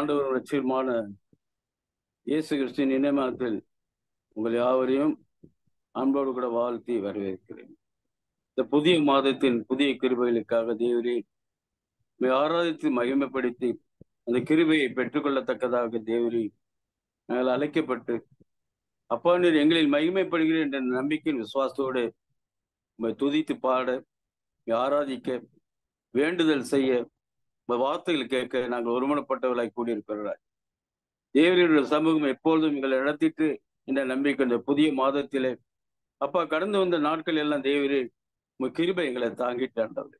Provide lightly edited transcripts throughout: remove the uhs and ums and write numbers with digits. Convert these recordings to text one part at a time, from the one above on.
ஆண்டவர் லட்சியமான இயேசு கிறிஸ்துவின் இணையத்தில் உங்கள் யாவரையும் அன்போடு கூட வாழ்த்தி வரவேற்கிறேன். இந்த புதிய மாதத்தின் புதிய கிருபைகளுக்காக தேவரே ஆராதித்து மகிமைப்படுத்தி அந்த கிருபையை பெற்றுக்கொள்ளத்தக்கதாக தேவரே நாங்கள் அழைக்கப்பட்டு அப்பா நீர் எங்களில் மகிமைப்படுகிறேன் என்ற நம்பிக்கையின் விசுவாசத்தோடு உங்களை துதித்து பாட ஆராதிக்க வேண்டுதல் செய்ய வார்த்தைகள் கேட்க நாங்கள் ஒருமனப்பட்டவர்களாய் கூடியிருக்கிறார். தேவனுடைய சமூகம் எப்பொழுதும் எங்களை நடத்திட்டு என்ற நம்பிக்கை இந்த புதிய மாதத்திலே அப்பா கடந்து வந்த நாட்கள் எல்லாம் தேவரே உங்க கிருபை எங்களை தாங்கிட்டாண்டவர்.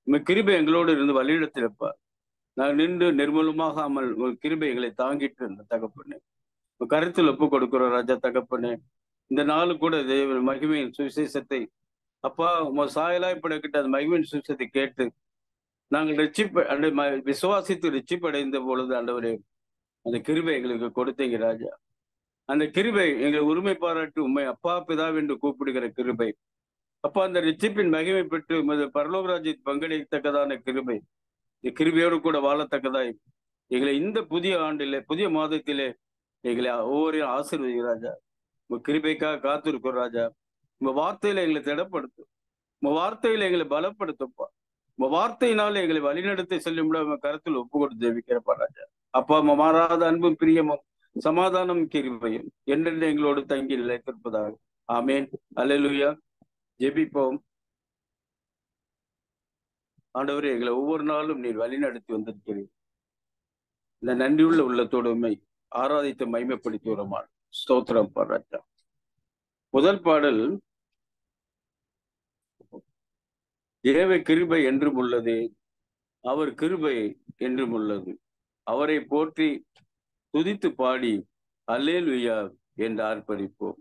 உங்க கிருபை எங்களோடு இருந்து வழியிடத்திருப்பார். நாங்கள் நின்று நிர்மூலமாகாமல் உங்கள் கிருபை எங்களை தாங்கிட்டு இருந்த தகப்பனே கருத்தில் ஒப்பு கொடுக்கிறோம் ராஜா தகப்பனே. இந்த நாள் கூட தேவ மகிமையின் சுவிசேஷத்தை அப்பா உங்க சாயலாய் படக்கிட்ட அந்த மகிமையின் சுவிசேஷத்தை கேட்டு நாங்கள் விசுவாசித்து ரிச்சிப்படைந்த பொழுது ஆண்டவரே அந்த கிருபை எங்களுக்கு கொடுத்தீங்க ராஜா. அந்த கிருபை எங்களை உரிமை பாராட்டு உண்மை அப்பா பிதாவென்று கூப்பிடுகிற கிருபை அப்பா அந்த ரிச்சிப்பின் மகிமை பெற்று பரலோகராஜ்யத்தில் பங்கெடுக்கத்தக்கதான கிருபை இந்த கிருபையோடு கூட வாழத்தக்கதாய் எங்களை இந்த புதிய ஆண்டிலே புதிய மாதத்திலே எங்களை ஒவ்வொரு ஆசீர்வதி ராஜா. உங்க கிருபைக்காக காத்திருக்கோம் ராஜா. உங்க வார்த்தையில எங்களை திடப்படுத்தும். உங்க வார்த்தையில எங்களை பலப்படுத்துப்பா. உங்க வார்த்தையினால எங்களை வழிநடத்தி செல்லும் கருத்தில் ஒப்பு கொடுத்து ஜெபிக்கிறப்பா ராஜா. அப்பா மாறாத அன்பும் பிரியமும் சமாதானம் கிருபையும் என்றென்று எங்களோடு தங்கி நிலைத்திருப்பதாக. ஆமேன். அல்லேலூயா. ஜெபிப்போம். ஆண்டவரே எங்களை ஒவ்வொரு நாளும் நீர் வழிநடத்தி வந்திருக்கிறீர். இந்த நன்றியுள்ள உள்ளத்தோடு உண்மை ஆராதித்து மகிமைப்படுத்தி வருமாள் ஸ்தோத்திரம் பாராட்டா. முதல் பாடல் தேவ கிருபை என்றும் உள்ளது, அவர் கிருபை என்றும் உள்ளது, அவரை போற்றி துதித்து பாடி அல்லேலூயா என்று ஆர்ப்பரிப்போம்.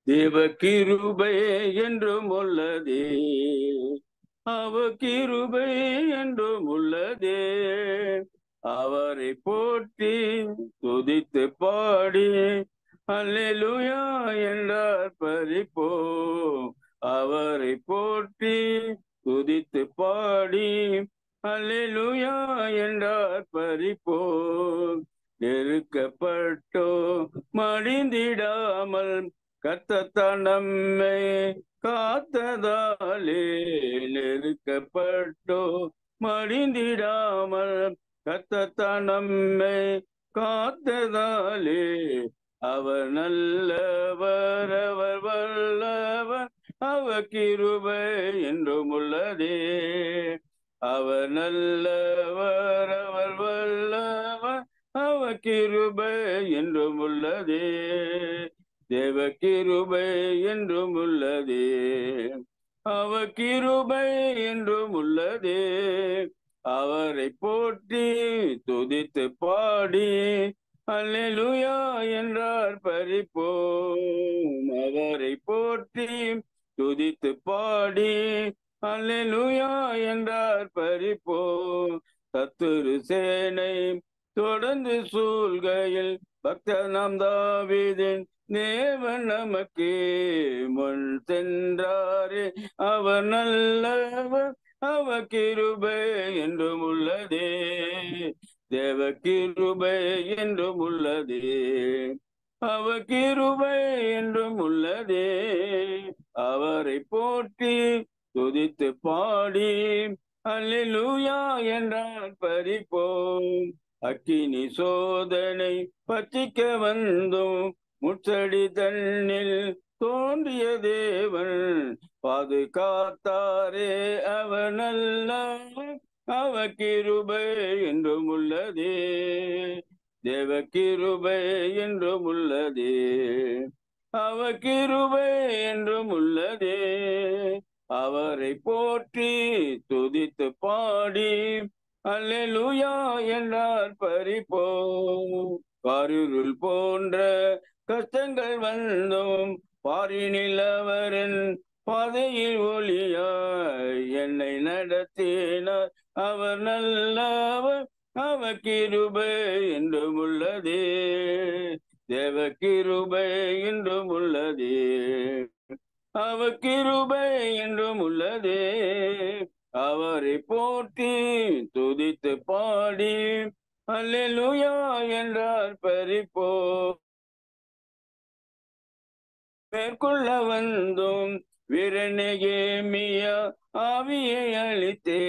தேவ கிருபை என்றும் உள்ளதே, அவர் கிருபை என்றும் உள்ளதே, அவரை போற்றி துதித்து பாடி அல்லேலூயா என்று ஆர்ப்பரிப்போம். அவரை போற்றி துதித்து பாடி அல்லேலூயா என்றார் பறிப்போம். நெருக்கப்பட்டோ மடிந்திடாமல் கர்த்தர் நம்மை காத்ததாலே, நெருக்கப்பட்டோ மடிந்திடாமல் கர்த்தர் நம்மை காத்ததாலே, அவர் நல்லவர் அவர் வல்லவர் அவர் கிருபை என்றும் உள்ளதே, அவர் நல்லவர் அவர் வல்லவர் அவர் கிருபை என்றும் உள்ளதே, தேவ கிருபை என்றும் உள்ளதே, அவர் கிருபை என்றும் உள்ளதே, அவரை போற்றி துதித்து பாடி அல்லேலூயா என்றார் பறிப்போம். அவரை போற்றி துதித்து பாடி அல்லேலூயா என்றார் பறிப்போம். சத்துரு சேனை தொடர்ந்து சூழ்கையில் பக்தர் நாம் தாவீதின் தேவன் நமக்கு முன் சென்றாரே, அவர் நல்லவர் அவர் கிருபை என்றும் உள்ளதே, தேவ கிருபை என்றும் உள்ளதே, அவர் கிருபை என்றும் உள்ளதே, அவரை போற்றி துதித்து பாடி அல்லேலூயா என்றார் பறிப்போம். அக்கினி சோதனை பற்றிக்க வந்தும் முச்சடி தன்னில் தோன்றிய தேவன் பாதுகாத்தாரே, அவர் நல்லவர் அவர் கிருபை என்றும் உள்ளதே, தேவ கிருபை என்றும் உள்ளதே, அவர் கிருபை என்றும் உள்ளதே, அவரை போற்றி துதித்து பாடி அல்லேலூயா என்றார் பறிப்போம். காரிருள் போன்ற கஷ்டங்கள் வந்தும் பாரினில் அவரின் பாதையில் ஒளியாய் என்னை நடத்தினார், அவர் நல்லவர் அவர் கிருபை என்றும் உள்ளதே, தேவ கிருபை என்றும் உள்ளதே, அவர் கிருபை என்றும் உள்ளதே, அவரை போற்றி துதித்து பாடி அல்லேலூயா என்றார் பரிப்போ மேற்கொள்ள வந்தும் வீரநேமியா ஆவியை அளித்தே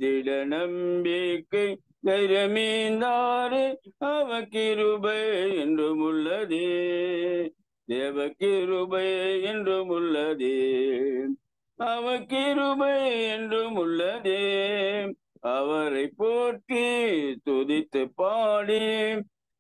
திட நம்பிக்கை தைரியமீந்தாரே அவ கிருபை என்றும் உள்ளதே தேவ கிருபை என்றும் உள்ளதே அவ கிருபை என்றும் உள்ளதே அவரை போற்றி துதித்து பாடி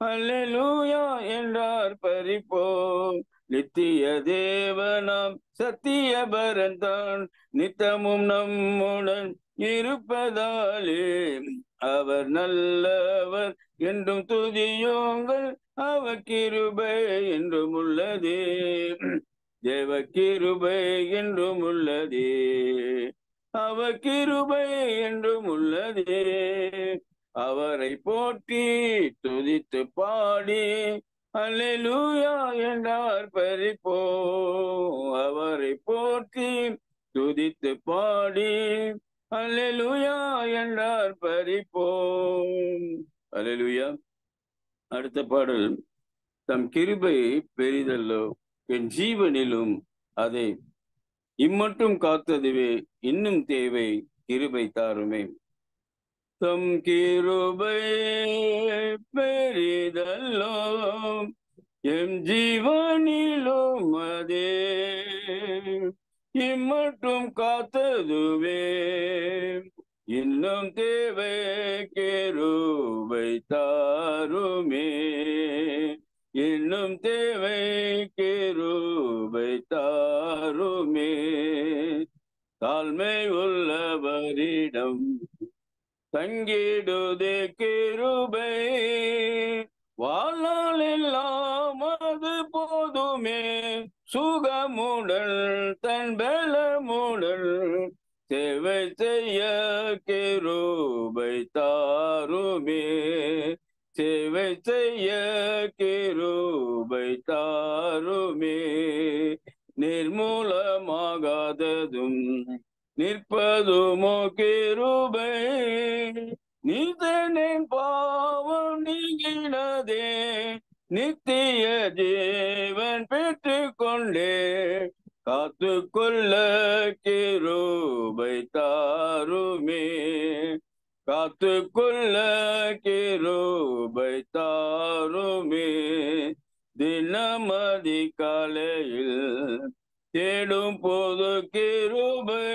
அல்லேலூயா என்றார் பரிப்போம் நித்திய தேவனாம் சத்திய பரந்தான் நித்தமும் நம்முடன் இருப்பதாலே அவர் நல்லவர் என்றும் துதியுங்கள் அவ கிருபை என்றும் உள்ளதே தேவ கிருபை என்றும் உள்ளதே அவ கிருபை என்றும் உள்ளதே அவரை போற்றி துதித்து பாடி அல்லேலூயா என்றார் பரிப்போ அவரை போற்றி துதித்து பாடி அல்லேலூயா என்றார் பரிப்போ அல்லேலூயா. அடுத்த பாடல் தம் கிருபை பெரிதல்லோ என் ஜீவனிலும் அதை இம்மட்டும் காத்ததுவே இன்னும் தேவை கிருபை தாருமே. தம் கிருபை பெரிதல்லோ எம் ஜீவனிலும் அதே இம்மட்டும் காத்ததுவே இன்னும் தேவை கிருபை தாருமே இன்னும் தேவை கிருபை தாருமே. தாழ்மை உள்ளவரிடம் தங்கிடுதே கிருபை வாழ்நாள் எல்லாம் அது போதுமே சுகமுடல் தன் பலமுடல் சேவை செய்ய கிருபை தாருமே சேவை செய்ய கிருபை தாருமே. நிர்மூலமாகாததும் நிற்பதுமோ கிருபை நீதனின் பாவம் நீங்கினதே நித்திய ஜீவன் பெற்றுக் கொண்டே காத்து கொள்ள கிருபை தாருமே காத்து கொள்ள கிருபை தாருமே. தினமதி காலையில் தேடும் போது கிருபை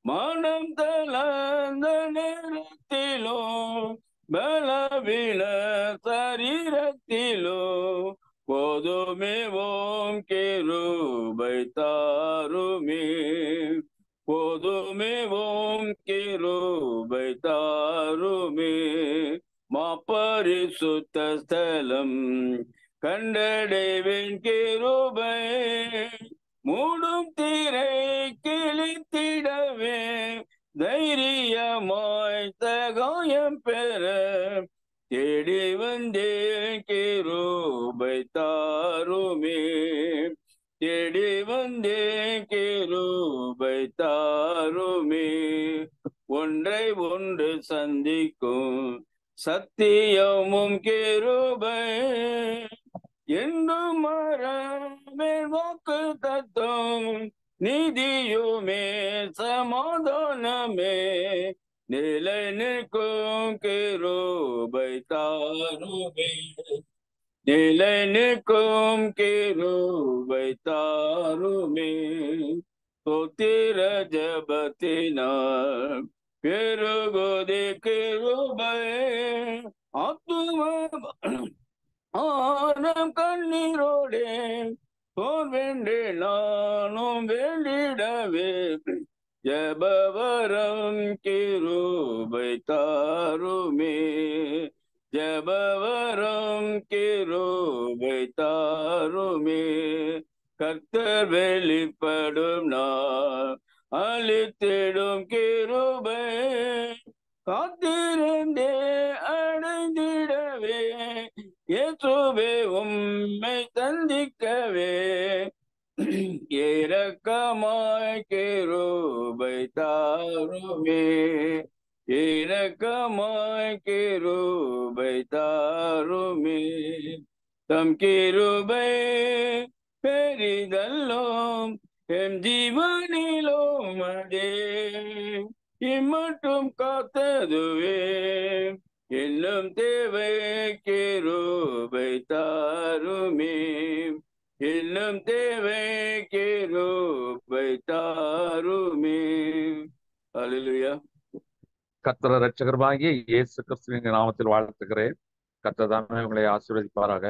மனம் தளர்ந்த நேரத்திலோ பலவீன சரீரத்திலோ போதுமே ஓம் கிருபை தாருமே போதுமே ஓம் கிருபை தாருமே. மாப்பரிசுத்த ஸ்தலம் கண்டடைவேன் கிருபை மூடும் தீரை கிழித்திடவே தைரியமாய் சகாயம் பெற தேடி வந்தேன் கிருபை தாருமே தேடி வந்தேன் கிருபை தாருமே. ஒன்றை ஒன்று சந்திக்கும் சத்தியமும் கிருபை என்றும் மரமே வாக்கு தத்துவம் நீதியுமே சமாதானமே நிலை நிற்கும் கிருபை தாருமே நிலை நிற்கும் கிருபை தாருமே. ஸ்தோத்திர ஜபத்தினார் பெருகுதி கிருபை ஆத்தும ஆனம் கண்ணீரோடே வேண்டே நானும் வேண்டிடவே ஜபவரம் கிருபை தாருமே ஜபவரம் கிருபை தாருமே. கர்த்தர் வெளிப்படும் நாள் அளித்திடும் கிருபை காத்திருந்தே அடைந்திடவே இயேசுவே உம்மை சந்திக்கவே இரக்கமாய் கிருபை தாருமே கிருபை தாருமே. தம் கிருபை பெரிதல்லோம் எம் ஜீவனிலும் அதே இம்மட்டும் காத்ததுவே. இன்னும் தேவை கிருபை தாருமே. இன்னும் தேவை கிருபை தாருமே. அல்லேலூயா. கர்த்தர் இரட்சகருமாகிய இயேசு கிறிஸ்துவின் நாமத்தில் வாழ்த்துகிறேன். கர்த்தர் தாமே உங்களை ஆசீர்வதிப்பாராக.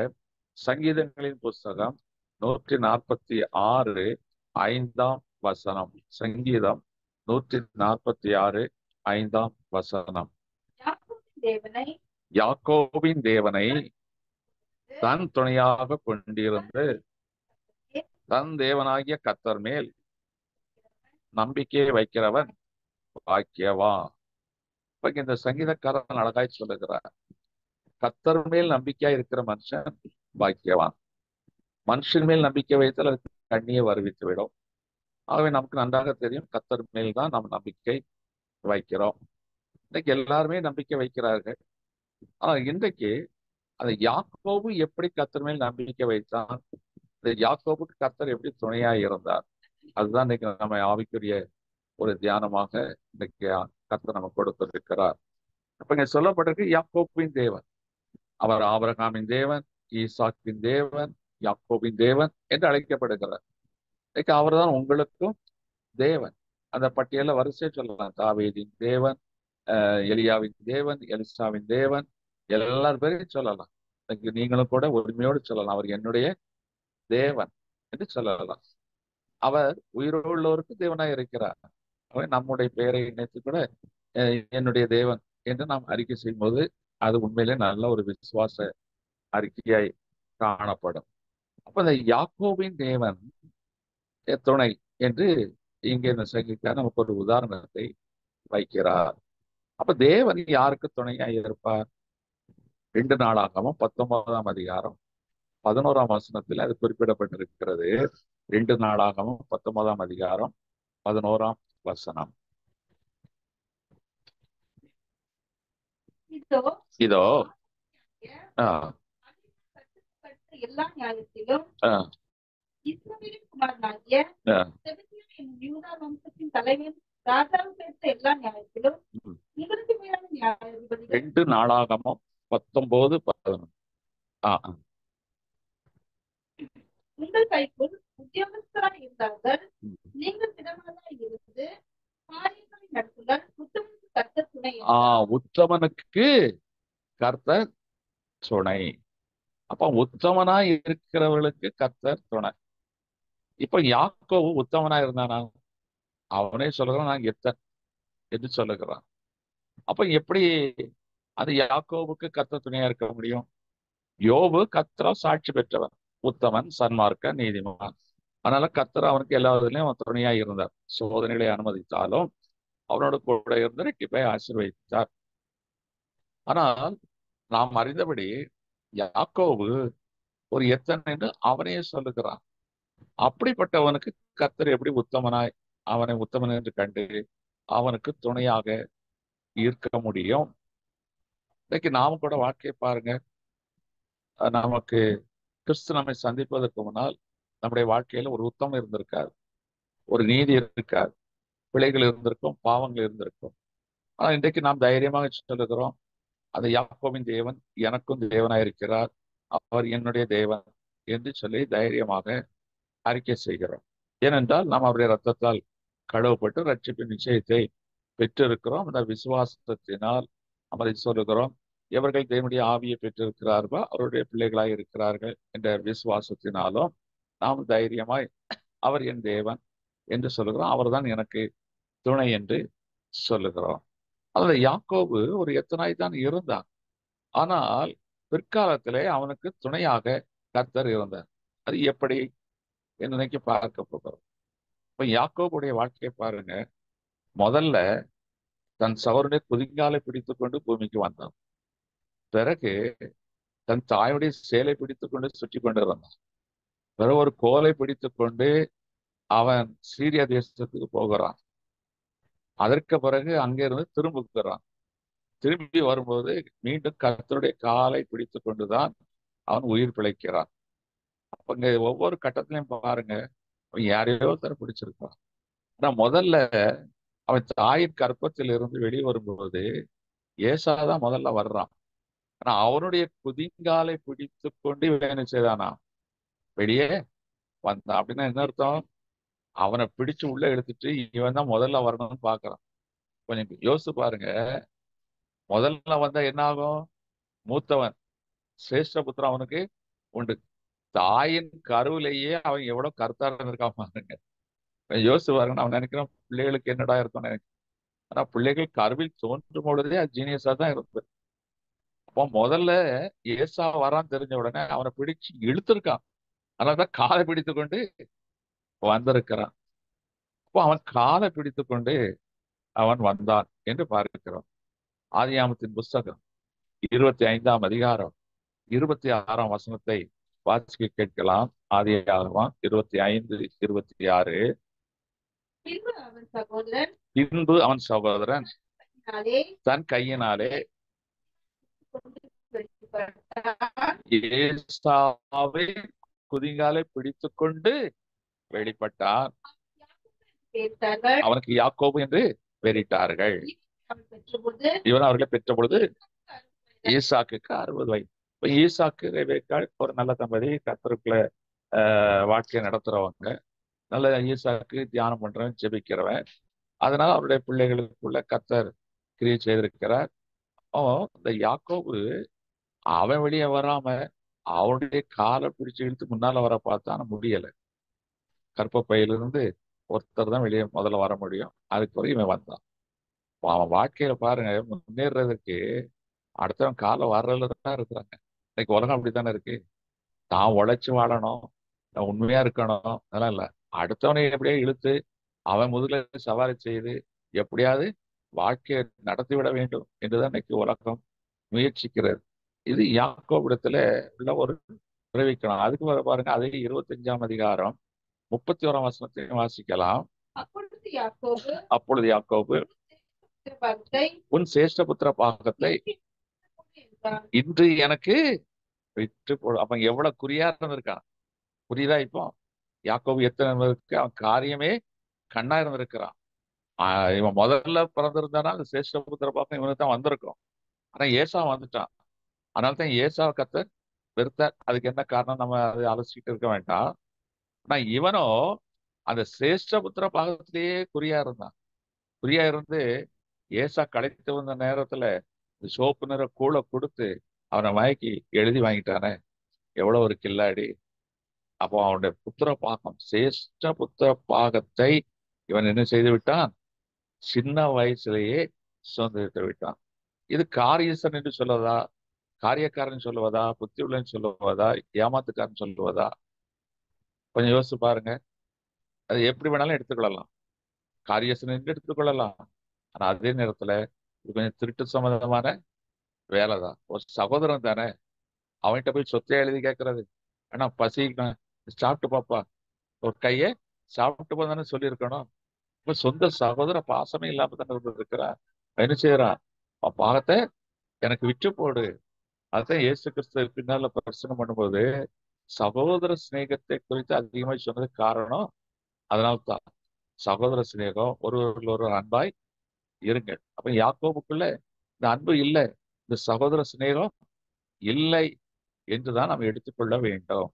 சங்கீதங்களின் புஸ்தகம் 146 5ஆம் வசனம். சங்கீதம் 146 5ஆம் வசனம். யாக்கோபின் தேவனை தன் துணையாக கொண்டிருந்து தன் தேவனாகிய கர்த்தர் மேல் நம்பிக்கையை வைக்கிறவன் பாக்கியவான். இந்த சங்கீதக்காரன் அழகாய் சொல்லுகிறார், கர்த்தர் மேல் நம்பிக்கையா இருக்கிற மனுஷன் பாக்கியவான். மனுஷன் மேல் நம்பிக்கை வைத்தால் அதுக்கு கண்ணியை வருவித்து விடும். ஆகவே நமக்கு நன்றாக தெரியும் கர்த்தர் மேல் தான் நாம் நம்பிக்கை வைக்கிறோம். இன்னைக்கு எல்லாருமே நம்பிக்கை வைக்கிறார்கள். ஆனா இன்றைக்கு அந்த யாக்கோபு எப்படி கர்த்தர் மேல் நம்பிக்கை வைத்தான், இந்த யாக்கோபுக்கு கர்த்தர் எப்படி துணையா இருந்தார், அதுதான் இன்னைக்கு நம்ம ஆவிக்குரிய ஒரு தியானமாக இன்னைக்கு கர்த்தர் நமக்கு கொடுத்திருக்கிறார். அப்ப இங்க சொல்லப்பட்டிருக்கு யாக்கோபின் தேவன். அவர் ஆபிரகாமின் தேவன், ஈசாக்கின் தேவன், யாக்கோபின் தேவன் என்று அழைக்கப்படுகிறார். இன்னைக்கு அவர் தான் உங்களுக்கும் தேவன். அந்த பட்டியல வரிசையை சொல்லலாம். தாவீதின் தேவன், எலியாவின் தேவன், எலிசாவின் தேவன், எல்லார் பேரையும் சொல்லலாம். இன்னைக்கு நீங்களும் கூட உரிமையோடு சொல்லலாம், அவர் என்னுடைய தேவன் என்று சொல்லலாம். அவர் உயிரோள்ளோருக்கு தேவனாய் இருக்கிறார். அவர் நம்முடைய பெயரை இணைத்து கூட என்னுடைய தேவன் என்று நாம் அறிக்கை செய்யும் போது அது உண்மையிலே நல்ல ஒரு விசுவாச அறிக்கையாய் காணப்படும். அப்ப இந்த யாக்கோபின் தேவன் துணை என்று இங்கே இந்த சங்கீதக்காரர் நமக்கு ஒரு உதாரணத்தை வைக்கிறார். அப்ப தேவன் யாருக்கு துணையாய் இருப்பார்? 2 நாளாகமம் 19ஆம் அதிகாரம் 11ஆம் வசனத்தில் அது குறிப்பிடப்பட்டிருக்கிறது. 2 நாளாகமம் 19ஆம் அதிகாரம் 11ஆம் வசனம். இதோ எல்லா நியாயத்திலும் இஸ்ரவேலின் குமாரனாகிய யூதா வம்சத்தின் தலைவன் ராஜாவுக்கு எடுத்த எல்லா நியாயத்திலும் இவருக்கு மேலான நியாயாதிபதிகள் 2 நாளாகமம் 19:11. உங்கள் கைக்குள் உத்தியோகஸ்தராய் இருந்தார்கள். நீங்கள் திடமானதாய் இருந்து காரியங்களை நடத்துங்கள். உத்தமனுக்கு கர்த்தர் துணை. உத்தமனுக்கு கர்த்தர் துணை. அப்ப உத்தமனாய் இருக்கிறவர்களுக்கு கர்த்தர் துணை. இப்ப யாக்கோபு உத்தமனா இருந்தானா? அவனே சொல்லுகிறான், நான் எத்தன் என்று சொல்லுகிறான். அப்ப எப்படி அது யாக்கோபுக்கு கர்த்தர் துணையா இருக்க முடியும்? யோபு கர்த்தரா சாட்சி பெற்றவன், உத்தமன், சன்மார்க்க, நீதிமான். அதனால கர்த்தர் அவனுக்கு எல்லா விதத்திலையும் அவன் துணையா இருந்தார். சோதனைகளை அனுமதித்தாலும் அவனோட கூட இருந்து ரெட்டிப்பை ஆசீர்வதித்தார். ஆனால் நாம் அறிந்தபடி யாக்கோபு ஒரு எத்தன் என்று அவனே சொல்லுகிறான். அப்படிப்பட்டவனுக்கு கர்த்தர் எப்படி உத்தமனாய் அவனை உத்தமன் என்று கண்டு அவனுக்கு துணையாக இருக்க முடியும்? இன்னைக்கு நாம கூட வாழ்க்கையை பாருங்க. நமக்கு கிறிஸ்து நம்மை சந்திப்பதற்கு முன்னால் நம்முடைய வாழ்க்கையில ஒரு உத்தமம் இருந்திருக்காது, ஒரு நீதி இருக்காது, பிழைகள் இருந்திருக்கும், பாவங்கள் இருந்திருக்கும். ஆனா இன்றைக்கு நாம் தைரியமாக சொல்லுகிறோம், அந்த யாக்கோபின் தேவன் எனக்கும் தேவனாயிருக்கிறார், அவர் என்னுடைய தேவன் என்று சொல்லி தைரியமாக அறிக்கை செய்கிறோம். ஏனென்றால் நாம் அவருடைய ரத்தத்தால் கழுவப்பட்டு ரட்சிப்பின் நிச்சயத்தை பெற்றிருக்கிறோம். அந்த விசுவாசத்தினால் அதை சொல்லுகிறோம். எவர்கள் தேவனுடைய ஆவியை பெற்றிருக்கிறார்களோ அவருடைய பிள்ளைகளாய் இருக்கிறார்கள் என்ற விசுவாசத்தினாலும் நாம் தைரியமாய் அவர் என் தேவன் என்று சொல்லுகிறோம். அவர்தான் எனக்கு துணை என்று சொல்லுகிறோம். அதுல யாக்கோபு ஒரு எத்தனாய் தான் இருந்தான். ஆனால் பிற்காலத்திலே அவனுக்கு துணையாக கர்த்தர் இருந்தார். அது எப்படி இன்னைக்கு பார்க்க போகிறோம். இப்ப யாக்கோபுடைய வாழ்க்கையை பாருங்க. முதல்ல தன் சகோதரனுடைய குதிங்காலை பிடித்துக் கொண்டு பூமிக்கு வந்தான். பிறகு தன் தாயுடைய சேலை பிடித்துக் கொண்டு சுற்றி கொண்டு இருந்தான். பிறகு ஒரு கோலை பிடித்துக் கொண்டு அவன் சீரியா தேசத்துக்கு போகிறான். அதற்கு பிறகு அங்கிருந்து திரும்புகிறான். திரும்பி வரும்போது மீண்டும் கர்த்தருடைய காலை பிடித்து கொண்டுதான் அவன் உயிர் பிழைக்கிறான். அப்பங்க ஒவ்வொரு கட்டத்திலையும் பாருங்க, அவன் யாரையோ ஒருத்தரை பிடிச்சிருக்கான். ஆனா முதல்ல அவன் தாயின் கர்ப்பத்தில் இருந்து வெளியே வரும்போது ஏசாதான் முதல்ல வர்றான். ஆனா அவனுடைய குதிங்காலை பிடித்து கொண்டு இவன் என்ன செய்தானா வெளியே வந்தான். அப்படின்னா என்ன அர்த்தம்? அவனை பிடிச்சு உள்ள எடுத்துட்டு இவன் தான் முதல்ல வரணும்னு பாக்குறான். கொஞ்சம் யோசிச்சு பாருங்க. முதல்ல வந்தா என்ன ஆகும்? மூத்தவன் சிரேஷ்டபுத்திரன் அவனுக்கு உண்டு. தாயின் கருவிலேயே அவன் எவ்வளவு கருத்தா இருந்திருக்கான் பாருங்க. யோசிச்சு பாருங்க. அவன் நினைக்கிறான் பிள்ளைகளுக்கு என்னடா இருக்கும்னு நினைக்கிறேன். ஆனா பிள்ளைகள் கருவில் தோன்றும் பொழுதே அது ஜீனியஸா தான் இருந்தது. அப்போ முதல்ல ஏசா வரான்னு தெரிஞ்ச உடனே அவனை பிடிச்சு இழுத்திருக்கான். அதனாலதான் காலை பிடித்து கொண்டு வந்திருக்கிறான். அப்போ அவன் காலை பிடித்து கொண்டு அவன் வந்தான் என்று பார்க்கிறோம். ஆதியாமத்தின் புஸ்தகம் 25ஆம் அதிகாரம் 26ஆம் வசனத்தை வாசிக்க கேட்கலாம். ஆதியாகமம் 25, 26. பின்பு அவன் சகோதரன் பின்பு அவன் சகோதரன் கையினாலே தன் கையினாலே கொண்டு வெளிப்பட்டான். ஏசாவின் குதிங்காலை பிடித்து கொண்டு வெளிப்பட்டான். கேட்டார்கள். அவனுக்கு யாக்கோபு என்று பெயரிட்டார்கள். அவன் பெற்றபோது இவன் அவர்களை பெற்ற பொழுது ஈசாக்குக்கு 60 வயது. இப்ப ஈசாக்கு ரெபேக்காள் ஒரு நல்ல தம்பதி, கர்த்தருக்குள்ள வாழ்க்கையை நடத்துறவங்க, நல்ல ஈசாக்கு தியானம் பண்றவன், ஜெபிக்கிறவன். அதனால அவருடைய பிள்ளைகளுக்குள்ள கர்த்தர் கிரியை செய்திருக்கிறார். இந்த யாக்கோபு அவன் வெளியே வராம அவனுடைய காலை பிடிச்சு இழுத்து முன்னால வர பார்த்தா முடியல. கர்ப்பப்பையிலிருந்து ஒருத்தர் தான் வெளியே முதல்ல வர முடியும். அதுக்கு பிறகு இவன் வந்தான். அவன் வாழ்க்கையில பாருங்க, முன்னேறதுக்கு அடுத்தவன் காலை வர்றதுல தான் இருக்கிறாங்க. இன்னைக்கு உலகம் அப்படித்தானே இருக்கு. தான் உழைச்சு வாழணும், நான் உண்மையா இருக்கணும், அதெல்லாம் இல்லை. அடுத்தவனை எப்படியா இழுத்து அவன் முதல்ல சவாரி செய்து எப்படியாவது வாழ்க்கையை நடத்தி விட வேண்டும் என்றுதான் இன்னைக்கு உலகம் முயற்சிக்கிறது. இது யாக்கோபிடத்துல உள்ள ஒரு விளைவிக்கணும். அதுக்கு பாருங்க, அதே 25ஆம் அதிகாரம் 31ஆம் வசனத்தையும் வாசிக்கலாம். அப்பொழுது யாக்கோபு உன் சேஷ்டபுத்திர பாகத்தை இன்று எனக்கு விட்டு போடு. அப்ப எவ்வளவு குறியா இருந்திருக்கான், புரியுதா? இப்போ யாக்கோபு எத்தனை இருந்திருக்கு, அவன் காரியமே கண்ணா இருந்திருக்கிறான். இவன் முதல்ல பிறந்திருந்தானா அந்த சேஷ்டபுத்திர பாகம் இவனுக்கு தான் வந்திருக்கும். ஆனா ஏசா வந்துட்டான். அதனால தான் ஏசாவை கர்த்தர் வெறுத்தார். அதுக்கு என்ன காரணம் நம்ம அதை அலசிக்கிட்டு இருக்க வேண்டாம். ஆனா இவனோ அந்த சேஷ்டபுத்திர பாகத்திலேயே குறியா இருந்தான். குறியா இருந்து ஏசா களைத்து வந்த நேரத்துல சோப்பு நிற கூளை கொடுத்து அவனை மயக்கி எழுதி வாங்கிட்டானே, எவ்வளவு ஒரு கில்லாடி. அப்போ அவனுடைய புத்திர பாகம், சேஷ்ட புத்திர பாகத்தை இவன் என்ன செய்து விட்டான்? சின்ன வயசுலேயே சுதந்திரித்து விட்டான். இது காரியசன் என்று சொல்வதா, காரியக்காரன் சொல்லுவதா, புத்தி உள்ளன்னு சொல்லுவதா, ஏமாத்துக்காரன் சொல்லுவதா? கொஞ்சம் யோசிச்சு பாருங்க. அது எப்படி வேணாலும் எடுத்துக்கொள்ளலாம். காரியசன் என்று எடுத்துக்கொள்ளலாம். ஆனா அதே நேரத்துல இது கொஞ்சம் திருட்டு சம்பந்தமான வேலை தான். ஒரு சகோதரன் தானே, அவன்கிட்ட போய் சொத்தை எழுதி கேட்கறது, ஆனா பசிக்கணும், சாப்பிட்டு பாப்பா, ஒரு கையை சாப்பிட்டு போ தானே சொல்லியிருக்கணும். இப்ப சொந்த சகோதர பாசமே இல்லாம தானே இருக்கிறான். என்ன செய்யறான்? பாகத்தை எனக்கு விட்டு போடு. அதான் இயேசு கிறிஸ்து பின்னால பிரச்சனை பண்ணும்போது சகோதர சிநேகத்தை குறித்து அதிகமாக சொன்னது காரணம் அதனால்தான். சகோதர சிநேகம், ஒரு அன்பாய் இருங்கள். அப்ப யாக்கோபுக்குள்ள இந்த அன்பு இல்லை, இந்த சகோதர சிநேகம் இல்லை என்றுதான் நாம் எடுத்துக்கொள்ள வேண்டும்.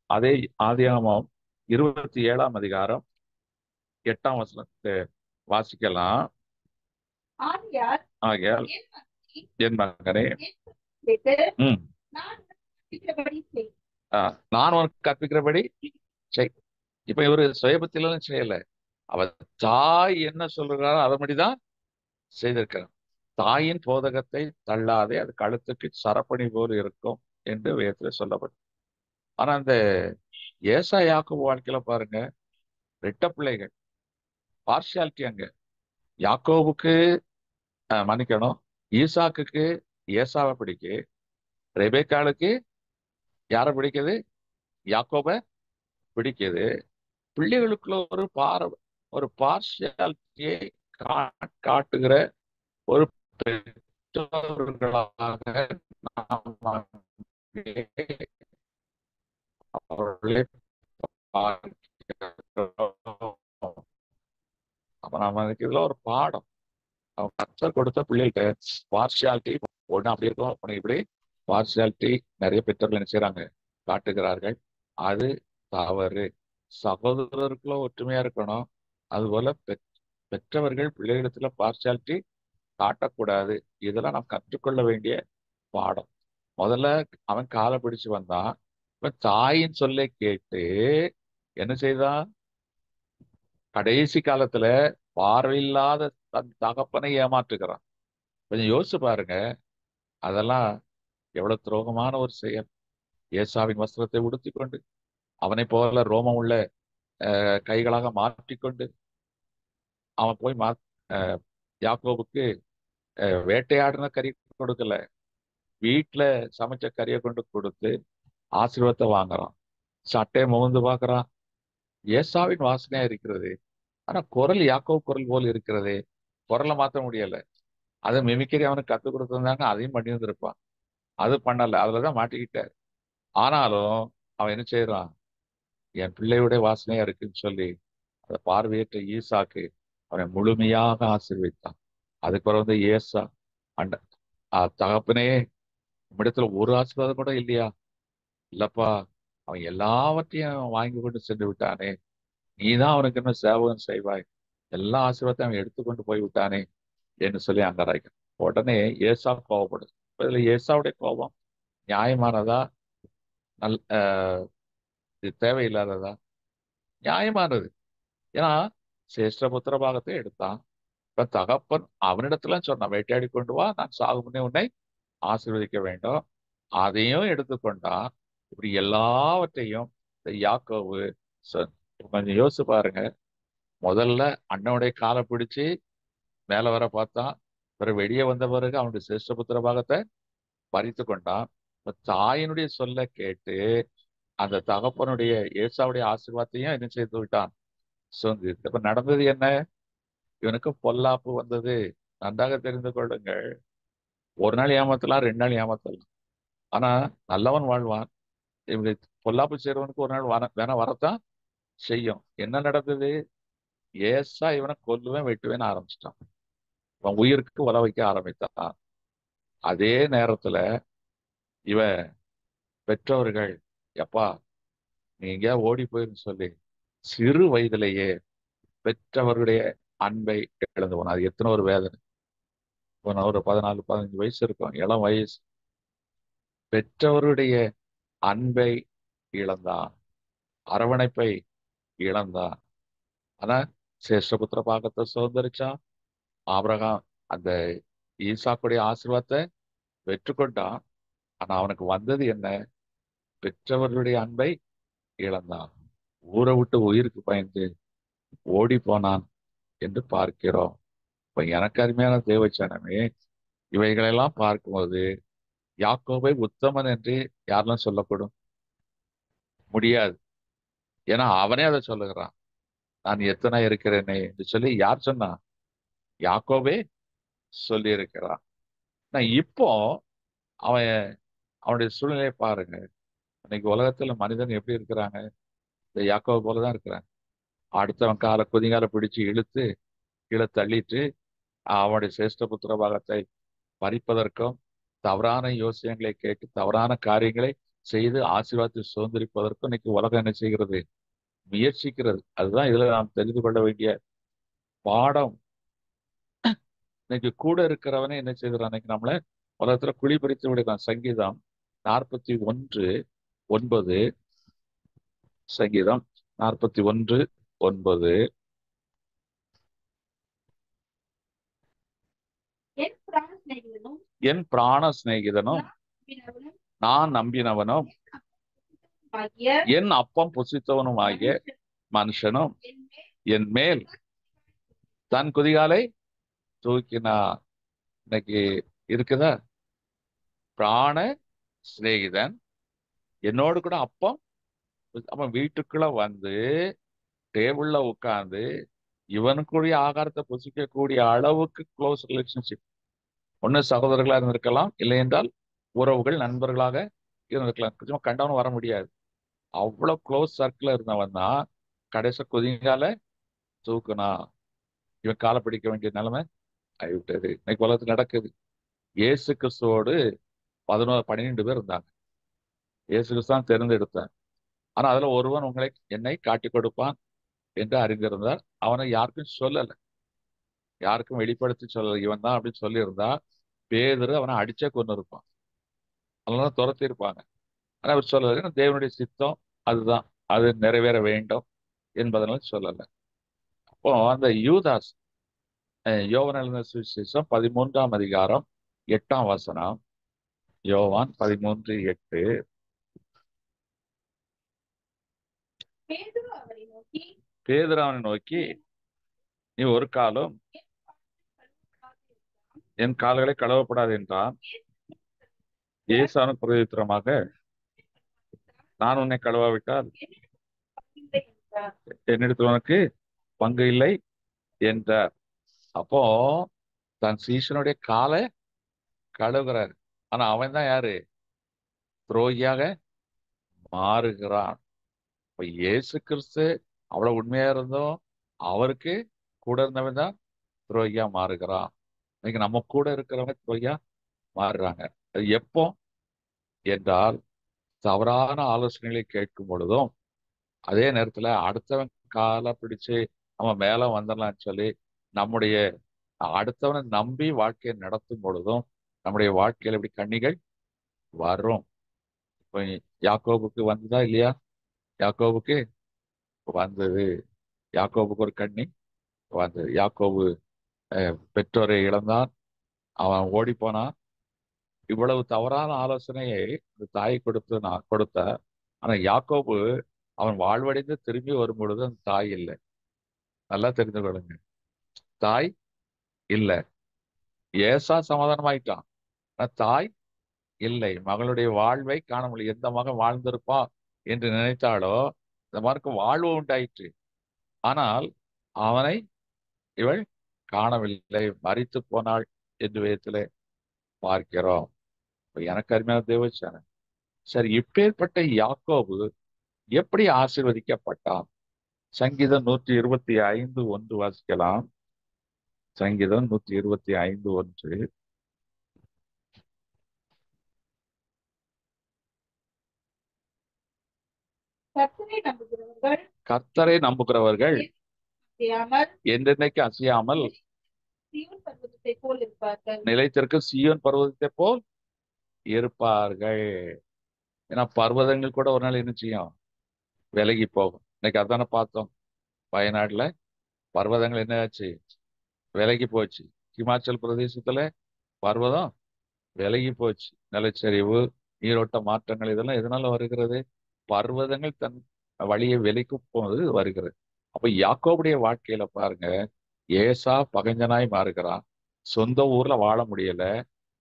அதே ஆதியாகமம் 27ஆம் அதிகாரம் 8ஆம் வசனத்தை வாசிக்கலாம். ஆகையால் என் மகனே, நான் உனக்கு கற்பிக்கிறபடி செய். இப்ப இவரு சுயபத்திலாம் செய்யல, அவர் தாய் என்ன சொல்றாரோ அதன்படிதான் செய்திருக்கிறார். தாயின் போதகத்தை தள்ளாதே, அது கழுத்துக்கு சரப்பணி போல் இருக்கும் என்று வேதத்துல சொல்லப்படும். ஆனா அந்த ஏசா யாக்கோபு வாழ்க்கையில பாருங்க, ரெட்ட பிள்ளைகள், பார்ஷியாலிட்டி. அங்க யாக்கோபுக்கு மன்னிக்கணும், ஈசாக்குக்கு ஏசாவை பிடிக்கு, ரெபேக்காளுக்கு யாரை பிடிக்குது? யாக்கோப பிடிக்குது. பிள்ளைகளுக்குள்ள ஒரு பார்ஷியாலிட்டியை காட்டுகிற ஒரு பெற்றோர்களாக நாம் அங்கே அவர்களை பார்க்கிறோம். அப்ப நமக்கு இதுல ஒரு பாடம். அவன் கர்த்தர் கொடுத்த பிள்ளைகிட்ட பார்சியாலிட்டி ஒண்ணு அப்படி இருக்கும், ஒண்ணு இப்படி பார்சியாலிட்டி நிறைய பெற்றோர்கள் என்ன செய்றாங்க, காட்டுகிறார்கள். அது தவறு. சகோதரருக்குள்ள ஒற்றுமையா இருக்கணும். அதுபோல பெற்றவர்கள் பிள்ளைகளிடத்துல பார்சியாலிட்டி காட்டக்கூடாது. இதெல்லாம் நாம் கற்றுக்கொள்ள வேண்டிய பாடம். முதல்ல அவன் காலை பிடிச்சு வந்தான். இப்ப தாயின் சொல்லை கேட்டு என்ன செய்தான்? கடைசி காலத்துல பார்வையில்லாத தன் தகப்பனை ஏமாற்றுகிறான். கொஞ்சம் யோசிச்சு பாருங்க. அதெல்லாம் எவ்வளவு துரோகமான ஒரு செயல். ஏசாவின் வஸ்திரத்தை உடுத்திக்கொண்டு அவனை போல ரோமம் உள்ள கைகளாக மாற்றிக்கொண்டு அவன் போய் யாக்கோபுக்கு வேட்டையாடின கறி கொடுக்கல, வீட்டுல சமைச்ச கறியை கொண்டு கொடுத்து ஆசீர்வாதத்தை வாங்குறான். சட்டையை முகந்து பார்க்கறான். ஏசாவின் வாசனையா இருக்கிறது. ஆனா குரல் யாக்கோபு குரல் போல் இருக்கிறது. குரலை மாத்த முடியல. அதை மிமிக்கரி அவனுக்கு கத்துக் கொடுத்திருந்தாங்க, அதையும் பண்ணி இருந்திருப்பான். அது பண்ணல, அதுலதான் மாட்டிக்கிட்டார். ஆனாலும் அவன் என்ன செய்யறான்? என் பிள்ளையுடைய வாசனையா இருக்குன்னு சொல்லி அதை பார்வையற்ற ஈசாக்கு அவனை முழுமையாக ஆசீர்வதித்தான். அதுக்கு பிறகு வந்து ஏசா அண்ட தகப்பனே, நம்மிடத்துல ஒரு ஆசீர்வாதம் கூட இல்லையா? இல்லப்பா, அவன் எல்லாவற்றையும் வாங்கி கொண்டு சென்று விட்டானே, நீதான் அவனுக்கு என்ன சேவகம் செய்வாய், எல்லா ஆசீர்வாதத்தையும் அவன் எடுத்துக்கொண்டு போய் விட்டானே என்று சொல்லி அங்கராய்க்கும். உடனே ஏசா கோபப்படுது. இதுல ஏசாவுடைய கோபம் நியாயமானதா? நல் இது தேவையில்லாததா? நியாயமானது. ஏன்னா சேஷ்டபுத்திர பாகத்தை எடுத்தான். இப்ப தகப்பன் அவனிடத்துல சொன்னான், வேட்டையாடி கொண்டு வா, நான் சாகும் முன்னே உன்னை ஆசீர்வதிக்க வேண்டும். அதையும் எடுத்துக்கொண்டான். இப்படி எல்லாவற்றையும் இந்த யாக்கோபு கொஞ்சம் யோசிச்சு பாருங்க. முதல்ல அண்ணனுடைய காலை பிடிச்சு மேல வர பார்த்தான். பிறகு வெளியே வந்த பிறகு அவனுடைய சேஷ்டபுத்திர பாகத்தை பறித்து கொண்டான். இப்ப தாயினுடைய சொல்ல கேட்டு அந்த தகப்பனுடைய ஏசாவுடைய ஆசீர்வாதத்தையும் என்ன செய்து விட்டான்? சொந்த. இப்ப நடந்தது என்ன? இவனுக்கு பொல்லாப்பு வந்தது. நன்றாக தெரிந்து கொள்ளுங்கள். ஒரு நாள் ஏமாத்தலாம், 2 நாள் ஏமாத்தலாம். ஆனா நல்லவன் வாழ்வான். இவங்க பொல்லாப்பு செய்யறவனுக்கு ஒரு நாள் வேணா வரத்தான் செய்யும். என்ன நடந்தது? ஏசா இவனை கொல்லுவேன் வெட்டுவேன்னு ஆரம்பிச்சிட்டான். இவன் உயிருக்கு உல வைக்க ஆரம்பித்தான். அதே நேரத்துல இவன் பெற்றோர்கள், எப்பா நீ எங்கேயா ஓடி போயிருன்னு சொல்லி சிறு வயதிலேயே பெற்றவருடைய அன்பை இழந்து போனான். அது எத்தனை ஒரு வேதனை. ஒரு 14, 15 வயசு இருக்கும், இளம் வயசு. பெற்றவருடைய அன்பை இழந்தான், அரவணைப்பை இழந்தான். ஆனா சேஷ்டபுத்திர பாகத்தை சுதந்திரிச்சான். ஆபிரகாம் அந்த ஈசாக்குடைய ஆசீர்வாதத்தை பெற்றுக்கொண்டான். ஆனா அவனுக்கு வந்தது என்ன? பெற்றவர்களுடைய அன்பை இழந்தான். ஊரை விட்டு உயிருக்கு பயந்து ஓடி போனான் என்று பார்க்கிறோம். இப்ப எனக்கு அருமையான தேவச்சனமே, இவைகளெல்லாம் பார்க்கும்போது யாக்கோபை உத்தமன் என்று யாரெல்லாம் சொல்லப்படும் முடியாது. ஏன்னா அவனே அதை சொல்லுகிறான், நான் எத்தனை இருக்கிறேனே என்று சொல்லி. யார் சொன்னா? யாக்கோபே சொல்லி இருக்கிறான். நான் இப்போ அவன் அவனுடைய சூழ்நிலையை பாருங்க. இன்னைக்கு உலகத்துல மனிதன் எப்படி இருக்கிறாங்க? இந்த யாக்கோபு போலதான் இருக்கிறாங்க. அடுத்தவன் குதிங்கால பிடிச்சு இழுத்து கீழே தள்ளிட்டு அவனுடைய சேஷ்டபுத்திர பாகத்தை பறிப்பதற்கும், தவறான யோசனைகளை கேட்டு தவறான காரியங்களை செய்து ஆசீர்வாதத்தை சுதந்திரிப்பதற்கும் இன்னைக்கு உலகம் என்ன செய்கிறது? முயற்சிக்கிறது. அதுதான் இதுல நாம் தெரிந்து கொள்ள வேண்டிய பாடம். இன்னைக்கு கூட இருக்கிறவனே என்ன செய்கிறான்? இன்னைக்கு நம்மள உலகத்துல குழி பறித்து விடுறான். சங்கீதம் 41:9. சங்கீதம் 41:9. என் பிராண சிநேகிதனும் என் பிராண சிநேகிதனும் நம்பினவனும் நான் நம்பினவனும் ஆகிய என் அப்பம் புசித்தவனும் ஆகிய மனுஷனும் என் மேல் தன் குதிகாலை தூக்கினா. இன்னைக்கு இருக்குதா? பிராண சிநேகிதன் என்னோடு கூட அப்பம் அவன் வீட்டுக்குள்ள வந்து டேபிள்ல உட்கார்ந்து இவனுக்குரிய ஆகாரத்தை புசிக்கக்கூடிய அளவுக்கு க்ளோஸ் ரிலேஷன்ஷிப். ஒண்ணு சகோதரர்களா இருந்திருக்கலாம், இல்லை என்றால் உறவுகள் நண்பர்களாக இருந்திருக்கலாம். சும்மா கண்டவனும் வர முடியாது. அவ்வளவு க்ளோஸ் சர்க்கிள் இருந்தவன் தான் கடைசி குதிங்கால தூக்குனா. இவன் காலை பிடிக்க வேண்டிய நிலைமை ஆகிவிட்டது. இன்னைக்கு உலகத்தில் நடக்குது. இயேசு கிறிஸ்துவோடு 12 பேர் இருந்தாங்க. இயேசு கிறிஸ்து தான் தேர்ந்தெடுத்தார். ஆனா அதுல ஒருவன் என்னை காட்டிக் கொடுப்பான் என்று அறிந்திருந்தார். அவனை யாருக்கும் சொல்லல, யாருக்கும் வெளிப்படுத்தி சொல்லல. இவன் தான் அப்படின்னு சொல்லியிருந்தா பேதுரு அவனை அடிச்சே கொண்டு இருப்பான், அதனால துரத்தி இருப்பாங்க. ஆனா அவர் சொல்லல. தேவனுடைய சித்தம் அதுதான், அது நிறைவேற வேண்டும் என்பதனால சொல்லல. அப்போ அந்த யூதாஸ், யோவான் எழுதின சுவிசேஷம் 13ஆம் அதிகாரம் 8ஆம் வசனம். யோவான் 13:8. பேதுரு அவரை நோக்கி, பேதுரு அவனை நோக்கி, நீ ஒரு காலம் என் கால்களை கழுவப்படாது என்றான். இயேசு அவனுக்கு பிரதியுத்தரமாக, நான் உன்னை கழுவாவிட்டால் இல்லை என்றார். என்னிடத்தில் உனக்கு பங்கு இல்லை என்றார். அப்போ தன் சீஷனுடைய காலை கழுவுகிறார். ஆனா அவன் தான் யாரு? துரோகியாக மாறுகிறான். இப்ப இயேசு கிறிஸ்து அவ்வளவு உண்மையா இருந்தோம், அவருக்கு கூட இருந்தவன் தான் துரோகியா மாறுகிறான். இன்னைக்கு நம்ம கூட இருக்கிறவங்க துரோகியா மாறுறாங்க. அது எப்போ என்றால், தவறான ஆலோசனைகளை கேட்கும் பொழுதும், அதே நேரத்துல அடுத்தவன் காலை பிடிச்சு நம்ம மேல வந்துடலாம்னு சொல்லி நம்முடைய அடுத்தவனை நம்பி வாழ்க்கையை நடத்தும் பொழுதும் நம்முடைய வாழ்க்கையில இப்படி கண்ணிகள் வரும். இப்போ யாக்கோபுக்கு வந்ததா இல்லையா? யாக்கோபுக்கு வந்தது. யாக்கோபுக்கு ஒரு கண்ணி வந்தது. யாக்கோபு பெற்றோரை இழந்தான், அவன் ஓடி போனான். இவ்வளவு தவறான ஆலோசனையை அந்த தாய் கொடுத்த. ஆனா யாக்கோபு அவன் வாழ்வடைந்து திரும்பி வரும் பொழுது அந்த தாய் இல்லை. நல்லா தெரிந்து கொள்ளுங்க, தாய் இல்லை. ஏசா சமாதானமாயிட்டான், ஆனா தாய் இல்லை. மகளுடைய வாழ்வை காண முடியல. எந்த மகன் வாழ்ந்திருப்பான் என்று நினைத்தாலோ இந்த மகனுக்கு வாழ்வு உண்டாயிற்று. ஆனால் அவனை இவள் காணவில்லை, மரித்து போனாள் என்று விதத்திலே பார்க்கிறோம். எனக்கு அருமையான தேவச்சான, சரி, இப்பேற்பட்ட யாக்கோபு எப்படி ஆசீர்வதிக்கப்பட்டான்? சங்கீதம் 125:1 வாசிக்கலாம். சங்கீதம் 125:1. கர்த்தரை நம்புகிறவர்கள் கர்த்தரை நம்புகிறவர்கள் அசையாமல் என்றென்னைக்கு அசையாமல் சீயோன் பர்வதத்தை போல் இருப்பார்கள். நிலைத்திருக்கும் சீயோன் பர்வதத்தை போல் இருப்பார்கள். ஏன்னா பர்வதங்கள் கூட ஒரு நாள் என்ன செய்யும்? விலகி போகும். இன்னைக்கு அதானே பார்த்தோம். வயநாடுல பர்வதங்கள் என்ன ஆச்சு? விலகி போச்சு. ஹிமாச்சல் பிரதேசத்துல பர்வதம் விலகி போச்சு. நிலச்சரிவு, நீரோட்ட மாற்றங்கள் இதெல்லாம் எதனால வருகிறது? பர்வதங்கள் தன் வழியை விலக்கும் போது வருகிறது. அப்ப யாக்கோபுடைய வாழ்க்கையில பாருங்க, ஏசா பகைஞனாய் மாறுகிறான். சொந்த ஊர்ல வாழ முடியல,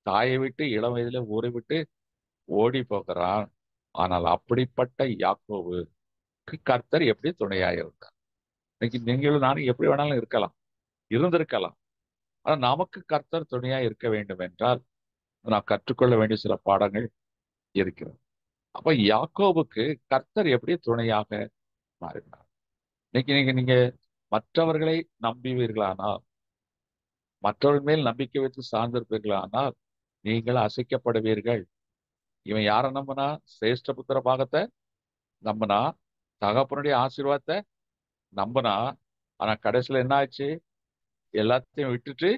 தாயை விட்டு இளம் வயதுல ஊரை விட்டு ஓடி போகிறான். ஆனால் அப்படிப்பட்ட யாக்கோபுக்கு கர்த்தர் எப்படி துணையாயிருந்தார்? இன்னைக்கு நீங்களும் நானும் எப்படி வேணாலும் இருந்திருக்கலாம். ஆனா நமக்கு கர்த்தர் துணையா இருக்க வேண்டும் என்றால் நாம் கற்றுக்கொள்ள வேண்டிய சில பாடங்கள் இருக்கிறது. அப்ப யாக்கோபுக்கு கர்த்தர் எப்படி துணையாக மாறினார்? இன்னைக்கு நீங்க மற்றவர்களை நம்புவீர்களானால், மற்றவர்கள் மேல் நம்பிக்கை வைத்து சார்ந்திருப்பீர்களானால் நீங்கள் அசைக்கப்படுவீர்கள். இவன் யாரை நம்பினா? சிரேஷ்ட புத்திர பாகத்தை நம்பினா, தகப்பனுடைய ஆசீர்வாதத்தை நம்பினா. ஆனா கடைசியில என்ன ஆச்சு? எல்லாத்தையும் விட்டுட்டு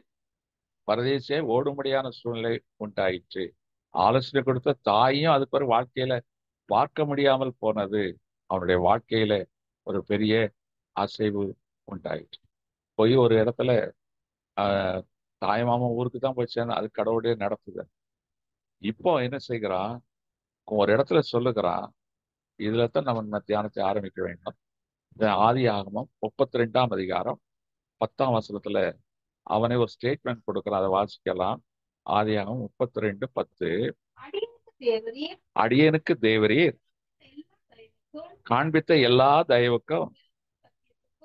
பரதேசியை ஓடும்படியான சூழ்நிலை உண்டாயிற்று. ஆலோசனை கொடுத்த தாயும் அதுக்கு ஒரு வாழ்க்கையில பார்க்க முடியாமல் போனது. அவனுடைய வாழ்க்கையில ஒரு பெரிய அசைவு உண்டாயிற்று. போய் ஒரு இடத்துல ஆஹ் தாய்மாமன் ஊருக்கு தான் போய் சேர்ந்தான். அது கடவுளுடைய நடத்துது. இப்போ என்ன செய்கிறான்? ஒரு இடத்துல சொல்லுகிறான். இதுல தான் நம்ம தியானத்தை ஆரம்பிக்க வேண்டும். இந்த ஆதி ஆகமம் 32ஆம் அதிகாரம் 10ஆம் வசனத்துல அவனை ஒரு ஸ்டேட்மெண்ட் கொடுக்கிறான். அதை வாசிக்கலாம். ஆதி ஆகமம் 32:10. அடியேனுக்கு தேவரீர் காண்பித்த எல்லா தயவுக்கும்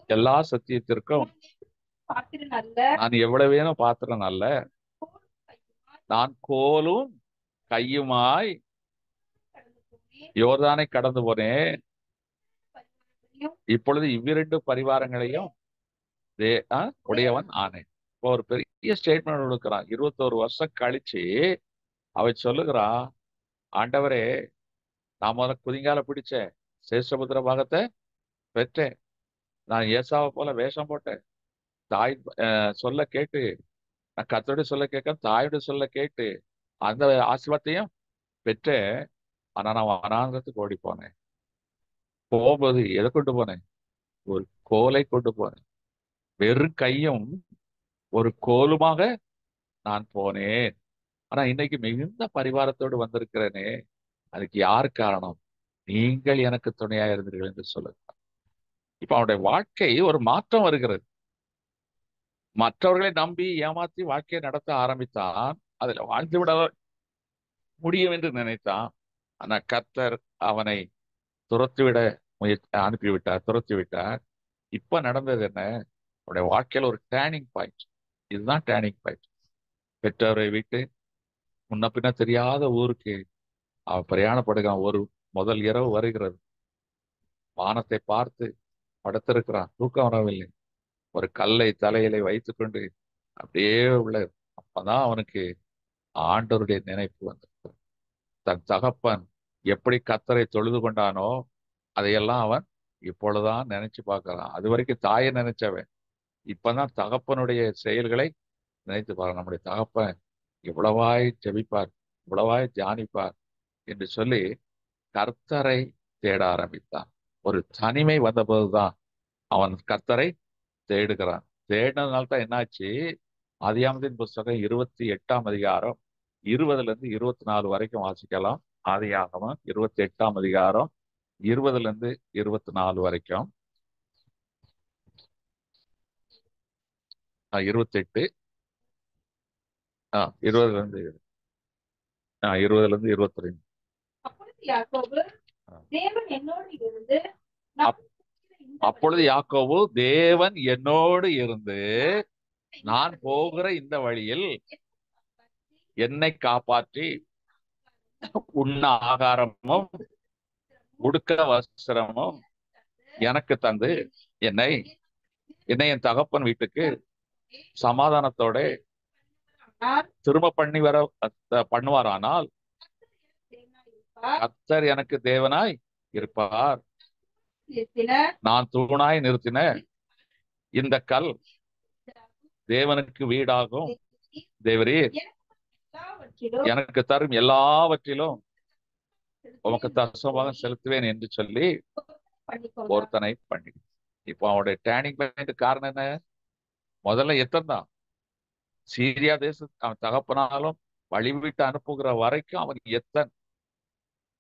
எல்லா சத்தியத்திற்கும் நான் எவ்வளவு வேணும் பாத்திரம் அல்ல, நான் கோலும் கையுமாய் கடந்து போனேன். யோர்தானை கடந்து போனேன். பரிவாரங்களையும் இப்பொழுது இவ்விரண்டு பரிவாரங்களையும் உடையவன் ஆனேன். இப்போ ஒரு பெரிய ஸ்டேட்மெண்ட் கொடுக்கிறான். 21 வருஷம் கழிச்சு அவ சொல்லுகிறான், ஆண்டவரே, நான் முதல்ல குதிங்கால பிடிச்சேன், சேஷ்டபுத்திர பாகத்தை பெற்றேன், நான் ஏசாவை போல வேஷம் போட்டேன், தாய் சொல்ல கேட்டு, நான் கர்த்தருடைய சொல்ல கேட்க தாயுடைய சொல்ல கேட்டு அந்த ஆசீர்வாதத்தையும் பெற்றேன். ஆனா நான் வனாந்தரத்துக்கு ஓடி போனேன். போகும்போது எதை கொண்டு போனேன்? ஒரு கோலை கொண்டு போனேன். வெறும் கையும் ஒரு கோலுமாக நான் போனேன். ஆனா இன்னைக்கு மிகுந்த பரிவாரத்தோடு வந்திருக்கிறேனே, அதுக்கு யார் காரணம்? நீங்கள் எனக்கு துணையா இருந்தீர்கள் என்று சொல்லுங்க. இப்ப அவனுடைய வாழ்க்கை ஒரு மாற்றம் வருகிறது. மற்றவர்களை நம்பி ஏமாத்தி வாழ்க்கையை நடத்த ஆரம்பித்தான். அதுல வாழ்ந்து விட முடியும் என்று நினைத்தான். ஆனா கர்த்தர் அவனை துரத்திவிட அனுப்பிவிட்டார், துரத்தி விட்டார். இப்ப நடந்தது என்ன? அவனுடைய வாழ்க்கையில ஒரு டேர்னிங் பாயிண்ட். இதுதான் டேர்னிங் பாயிண்ட். பெற்றோரை விட்டு முன்ன பின்ன தெரியாத ஊருக்கு அவன் பிரயாணப்படுகிறான். ஒரு முதல் இரவு வருகிறது. வானத்தை பார்த்து படுத்திருக்கிறான். தூக்கம் வரவில்லை. ஒரு கல்லை தலையிலே வைத்துக்கொண்டு அப்படியே உள்ள. அப்பதான் அவனுக்கு ஆண்டவருடைய நினைப்பு வந்தது. தன் தகப்பன் எப்படி கர்த்தரை தொழுது கொண்டானோ அதையெல்லாம் அவன் இப்பொழுதுதான் நினைச்சு பார்க்கிறான். அது வரைக்கும் தாயை நினைச்சவன் இப்பதான் தகப்பனுடைய செயல்களை நினைத்து பாரு. நம்முடைய தகப்பன் இவ்வளவாய் ஜெபிப்பார், இவ்வளவாய் தியானிப்பார் என்று சொல்லி கர்த்தரை தேட ஆரம்பித்தான். ஒரு தனிமை வந்தபோதுதான் அவன் கர்த்தரை தேடுகிறான். தேடினதுனால தான் என்னாச்சு? ஆதியாகமத்தின் புஸ்தகம் 28ஆம் அதிகாரம் 20ல இருந்து 24 வரைக்கும் வாசிக்கலாம். ஆதியாகமம் 28ஆம் அதிகாரம் 20ல இருந்து 24 வரைக்கும். 28 20ல இருந்து 22. அப்பொழுது யாக்கோபு தேவன் என்னோடு இருந்து அப்பொழுது யாக்கோபு தேவன் என்னோடு இருந்து நான் போகிற இந்த வழியில் என்னை காப்பாற்றி உண்ண ஆகாரமும் உடுக்க வஸ்திரமும் எனக்கு தந்து என்னை என் தகப்பன் வீட்டுக்கு சமாதானத்தோட திரும்ப பண்ணுவாரானால் கர்த்தர் எனக்கு தேவனாய் இருப்பார். நான் தூணாய் நிறுத்தின இந்த கல் தேவனுக்கு வீடாகும். தேவரீர் எனக்கு தரும் எல்லாவற்றிலும் உமக்கு தசமாக செலுத்துவேன் என்று சொல்லி பொருத்தனை பண்ணி. இப்போ அவனுடைய டேர்னிங் பாயிண்ட் காரணம் என்ன? முதல்ல எத்தன் தான் சீரியா தேசத்துக்கு அவன் தகப்பனாலும் வழிவிட்டு அனுப்புகிற வரைக்கும் அவன் எத்தன்.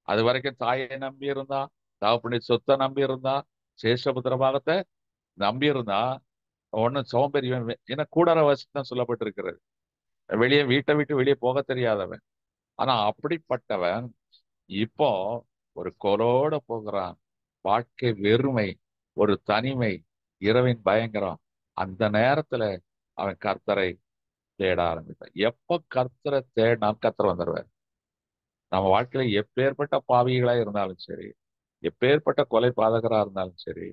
அது வரைக்கும் தாயை நம்பி இருந்தான், தகப்பனுடைய சொத்தை நம்பி இருந்தான், சேஷ்டபுத்திர பாகத்தை நம்பி இருந்தான். ஒன்னும் சோம்பேறி. ஏன்னா கூடார வசதி தான் சொல்லப்பட்டிருக்கிறது. வீட்டை விட்டு வெளியே போக தெரியாதவன். ஆனா அப்படிப்பட்டவன் இப்போ ஒரு கோலோட போகிறான். வாழ்க்கை வெறுமை, ஒரு தனிமை, இரவின் பயங்கரம். அந்த நேரத்துல அவன் கர்த்தரை தேட ஆரம்பித்தான். எப்ப கர்த்தரை தேடினால் கர்த்தர் வந்துடுவார். நம்ம வாழ்க்கையில எப்பேற்பட்ட பாவிகளா இருந்தாலும் சரி, எப்பேற்பட்ட கொலை பாதகரா இருந்தாலும் சரி,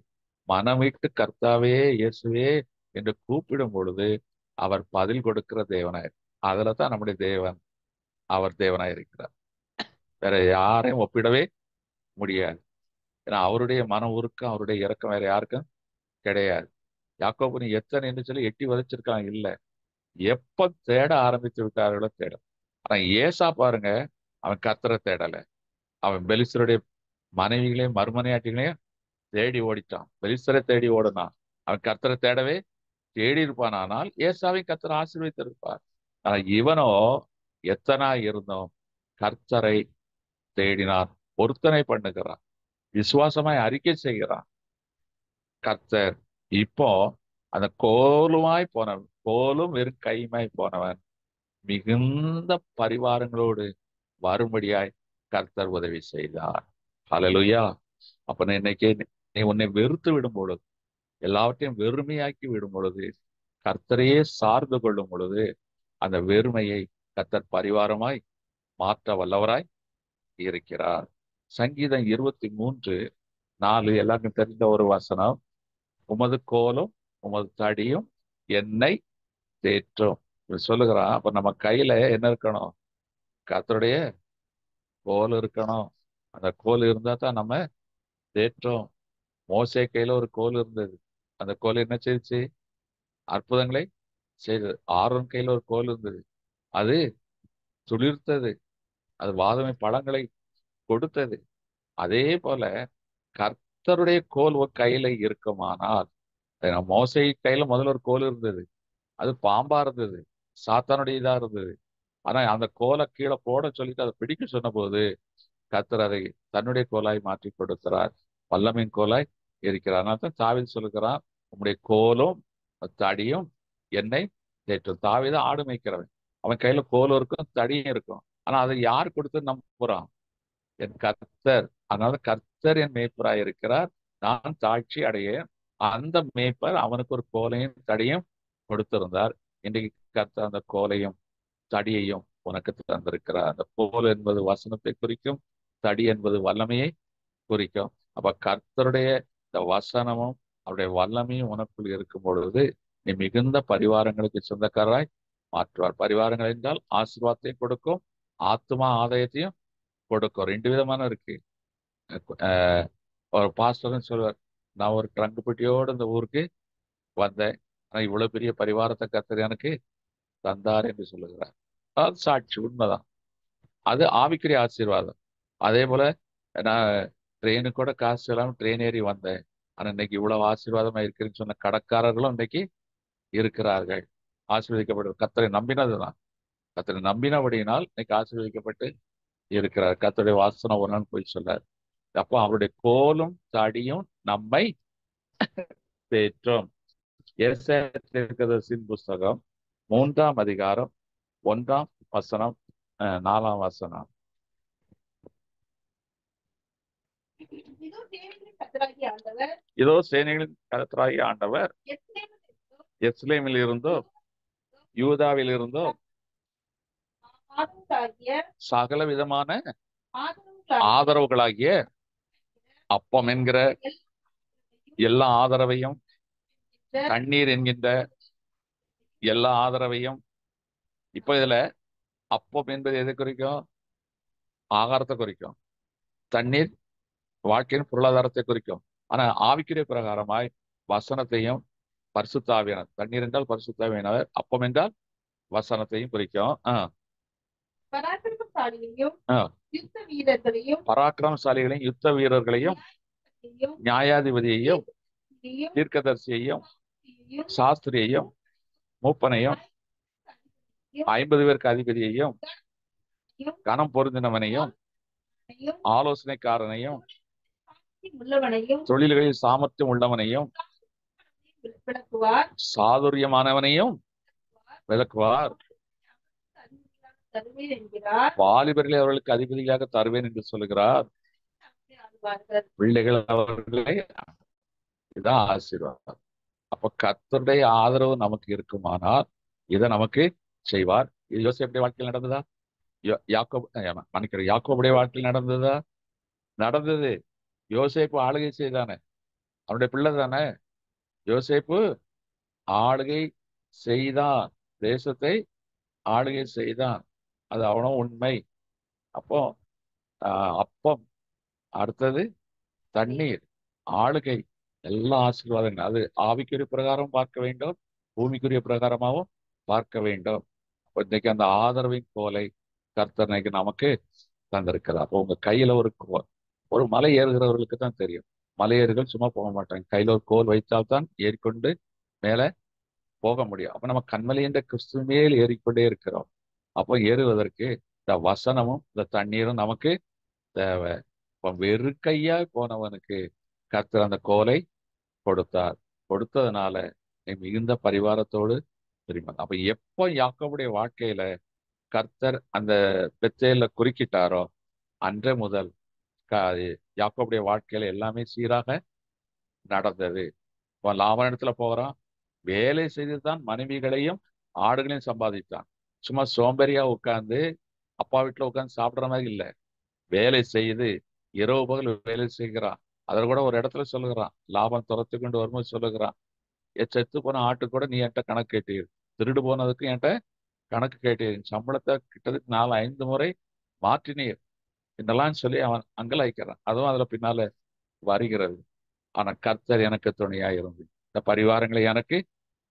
மனமிட்டு கர்த்தாவே இயேசுவே என்று கூப்பிடும் பொழுது அவர் பதில் கொடுக்கிற தேவனாய். அதுலதான் நம்முடைய தேவன் அவர் தேவனாய் இருக்கிறார். வேற யாரையும் ஒப்பிடவே முடியாது. ஏன்னா அவருடைய மன உருக்கம், அவருடைய இறக்கம் வேற யாருக்கும் கிடையாது. யாக்கோபு நீ எத்தனை என்று சொல்லி எட்டி வதைச்சிருக்கான் இல்ல. எப்ப தேட ஆரம்பித்து விட்டார்களோ தேட. ஆனா ஏசா பாருங்க, அவன் கர்த்தரை தேடல. அவன் பெலிஸ்தருடைய மனைவிகளையும் மறுமனையாட்டிகளையும் தேடி ஓடிட்டான். பெலிஸ்தரை தேடி ஓடினான். அவன் கர்த்தரை தேடவே தேடி இருப்பான். ஆனால் ஏசாவை கர்த்தர் ஆசீர்வதித்திருப்பார். ஆனா இவனோ எத்தனா இருந்தோம் கர்த்தரை தேடினான், பொருத்தனை பண்ணுகிறான், விசுவாசமாய் அறிக்கை செய்கிறான். கர்த்தர் இப்போ அந்த கோலுமாய் போனவன், கோலும் வெறும் கையுமாய் போனவன் மிகுந்த பரிவாரங்களோடு வரும்படியாய் கர்த்தர் உதவி செய்தார். ஹல்லேலூயா. அப்ப இன்னைக்கு நீ உன்னை வெறுத்து விடும் பொழுது, எல்லாவற்றையும் வெறுமையாக்கி விடும் பொழுது, கர்த்தரையே சார்ந்து கொள்ளும் பொழுது அந்த வெறுமையை கர்த்தர் பரிவாரமாய் மாற்ற வல்லவராய் இருக்கிறார். சங்கீதம் 23:4 எல்லாருக்கும் தெரிந்த ஒரு வசனம். உமது கோலும் உமது தடியும் என்னை தேற்றும். இப்படி சொல்லுகிறான். அப்ப நம்ம கையில என்ன இருக்கணும்? கர்த்தருடைய கோல் இருக்கணும். அந்த கோல் இருந்தா தான் நம்ம தேற்றோம். மோசே கையில ஒரு கோல் இருந்தது. அந்த கோல் என்ன செய்துச்சு? அற்புதங்களை செய்தது. ஆரோன் கையில ஒரு கோல் இருந்தது. அது துளிர்த்தது. அது வாதுமை பழங்களை கொடுத்தது. அதே போல கர்த்தருடைய கோல் ஒரு கையில இருக்குமானால், மோசே கையில முதல்ல ஒரு கோல் இருந்தது. அது பாம்பா இருந்தது. சாத்தானுடைய இதா இருந்தது. ஆனா அந்த கோலை கீழே போட சொல்லிட்டு அதை பிடிக்க சொன்ன போது கர்த்தர் அதை தன்னுடைய கோலாய் மாற்றி கொடுக்கிறார். வல்லமையின் கோலாய் இருக்கிறார். அதனால தான் தாவீது சொல்லுகிறான், உம்முடைய கோலும் தடியும் என்னை தேற்றும். தாவீது ஆடு மேய்க்கிறவன். அவன் கையில கோலும் இருக்கும், தடியும் இருக்கும். ஆனா அதை யார் கொடுத்து நம்புறான்? என் கர்த்தர். அதனால கர்த்தர் என் மேய்ப்பராய் இருக்கிறார், நான் தாழ்ச்சி அடையேன். அந்த மேய்ப்பர் அவனுக்கு ஒரு கோலையும் தடியும் கொடுத்திருந்தார். இன்றைக்கு கர்த்தர் அந்த கோலையும் தடியையும் உனக்கு தந்திருக்கிறார். அந்த கோல் என்பது வசனத்தை குறிக்கும், தடி என்பது வல்லமையை குறிக்கும். அப்ப கர்த்தருடைய இந்த வசனமும் அவருடைய வல்லமையும் உனக்குள் இருக்கும் பொழுது நீ மிகுந்த பரிவாரங்களுக்கு சொந்தக்காரராய் மாற்றுவார். பரிவாரங்கள் என்றால் ஆசீர்வாதத்தையும் கொடுக்கும், ஆத்மா ஆதாயத்தையும் கொடுக்கும். ரெண்டு விதமான இருக்கு. அஹ் ஒரு பாஸ்டர்னு சொல்வார், நான் ஒரு ட்ரங்க் பெட்டியோடு இந்த ஊருக்கு வந்தேன், ஆனா இவ்வளவு பெரிய பரிவாரத்தை கர்த்தர் எனக்கு தந்தார் என்று சொல்லுகிறார். அது சாட்சி, உண்மைதான். அது ஆவிக்குரிய ஆசீர்வாதம். அதே போல நான் ட்ரெயினுக்கு கூட காசு இல்லாமல் ட்ரெயின் ஏறி வந்தேன், ஆனா இன்னைக்கு இவ்வளவு ஆசீர்வாதமா இருக்குன்னு சொன்ன கடைக்காரர்களும் இன்னைக்கு இருக்கிறார்கள். ஆசீர்வதிக்கப்பட்ட கர்த்தரை நம்பினதுதான். கர்த்தரை நம்பினபடியினால் இன்னைக்கு ஆசீர்வதிக்கப்பட்டு இருக்கிறார். கர்த்தருடைய வாசனம் ஒரு நாள் போய் சொல்லார். அப்போ அவருடைய கோலும் தடியும் நம்மை தேற்றும். எஸ்ஐயா தீர்க்கதரிசியின் புஸ்தகம் 3ஆம் அதிகாரம் 1ஆம் வசனம், 4ஆம் வசனம். இதோ தேவனின் கர்த்தராகிய ஆண்டவர் இதோ சேனைகளின் கர்த்தராகிய ஆண்டவர் எருசலேமிலிருந்தும் எஸ்லேமில் இருந்தோ யூதாவில் இருந்தோ ஆதரவுகளாகிய சகல விதமான ஆதரவுகளாகிய ஆதரவுகளாகிய அப்பம் என்கிற எல்லா ஆதரவையும், தண்ணீர் என்கின்ற எல்லா ஆதரவையும். இப்ப இதுல அப்பம் என்பது எதை குறிக்கும்? ஆகாரத்தை குறிக்கும். தண்ணீர் வாழ்க்கையின் பொருளாதாரத்தை குறிக்கும். ஆனா ஆவிக்குரிய பிரகாரமாய் வசனத்தையும் பரிசுத்த ஆவியானவர், தண்ணீர் என்றால் பரிசுத்த ஆவியானவர், அப்பம் என்றால் வசனத்தையும் குறிக்கும். பராக்கிரமசாலிகளையும் ஆ. யுத்த வீரர்களையும் பராக்கிரமசாலிகளையும் யுத்த வீரர்களையும் நியாயாதிபதியையும் தீர்க்கதரிசியையும் சாஸ்திரியையும் மூப்பனையும் 50 பேருக்கு அதிபதியையும் கனம் பொருந்தினவனையும் ஆலோசனைக்காரனையும் உள்ளவனையும் தொழில்களில் சாமர்த்தியம் உள்ளவனையும் விளக்குவார், சாதுரியமானவனையும் விளக்குவார். தருவேன் என்கிறார். வாலிபர்களை அவர்களுக்கு அதிபதியாக தருவேன் என்று சொல்லுகிறார். ஆழ்வார்கள். பிள்ளைகள் அவர்களை, இதான் ஆசீர்வாதம். அப்ப கர்த்தருடைய ஆதரவு நமக்கு இருக்குமானால் இதை நமக்கு செய்வார். இது யோசேப்புடைய வாழ்க்கையில் நடந்ததா? யாக்கோபுடைய வாழ்க்கையில் நடந்ததா? நடந்தது. யோசேப்பு ஆளுகை செய்தானே, அவனுடைய பிள்ளை தானே. யோசேப்பு ஆளுகை செய்தான், தேசத்தை ஆளுகை செய்தான். அது அவனும் உண்மை. அப்போ அப்பம், அடுத்தது தண்ணீர், ஆளுகை, எல்லா ஆசீர்வாதங்கள். அது ஆவிக்குரிய பிரகாரம் பார்க்க வேண்டும், பூமிக்குரிய பிரகாரமாகவும் பார்க்க வேண்டும். இன்னைக்கு அந்த ஆதரவின் கோலை கர்த்தர் இன்னைக்கு நமக்கு தந்திருக்கிறார். அப்போ உங்க கையில ஒரு மலை ஏறுகிறவர்களுக்கு தான் தெரியும். மலையேறுகள் சும்மா போக மாட்டாங்க, கையில ஒரு கோல் வைத்தால்தான் ஏறிக்கொண்டு மேலே போக முடியும். அப்ப நம்ம கண்மலை என்ற கிறிஸ்து மேல் ஏறிக்கொண்டே இருக்கிறோம். அப்போ ஏறுவதற்கு இந்த வசனமும் இந்த தண்ணீரும் நமக்கு தேவை. இப்போ வெறுக்கையா போனவனுக்கு கர்த்தர் அந்த கோலை கொடுத்தார். கொடுத்ததுனால நீ மிகுந்த பரிவாரத்தோடு திரும்ப. அப்ப எப்போ யாக்கோபுடைய வாழ்க்கையில கர்த்தர் அந்த பெத்தேல குறுக்கிட்டாரோ அன்றே முதல் யாக்கோபுடைய வாழ்க்கையில எல்லாமே சீராக நடந்தது. லாபம் இடத்துல போகிறான், வேலை செய்துதான் மனைவிகளையும் ஆடுகளையும் சம்பாதித்தான். சும்மா சோம்பேறியா உட்கார்ந்து அப்பா வீட்டுல உட்கார்ந்து சாப்பிடுற மாதிரி இல்ல. வேலை செய்து இரவு பகல் வேலை செய்கிறான். அதில் கூட ஒரு இடத்துல சொல்லுகிறான், லாபம் துரத்தி கொண்டு வரும்போது சொல்லுகிறான், செத்து போன ஆட்டு கூட நீ என்கிட்ட கணக்கு கேட்டீர், திருடு போனதுக்கு என்கிட்ட கணக்கு கேட்டீர், சம்பளத்தை கிட்டத்தட்ட 4-5 முறை மாற்றினீர் என்னெல்லாம் சொல்லி அவன் அங்கலாய்க்கிறான். அதுவும் அதுல பின்னால வருகிறது. ஆனா கர்த்தர் எனக்கு துணையா இருந்து இந்த பரிவாரங்களை எனக்கு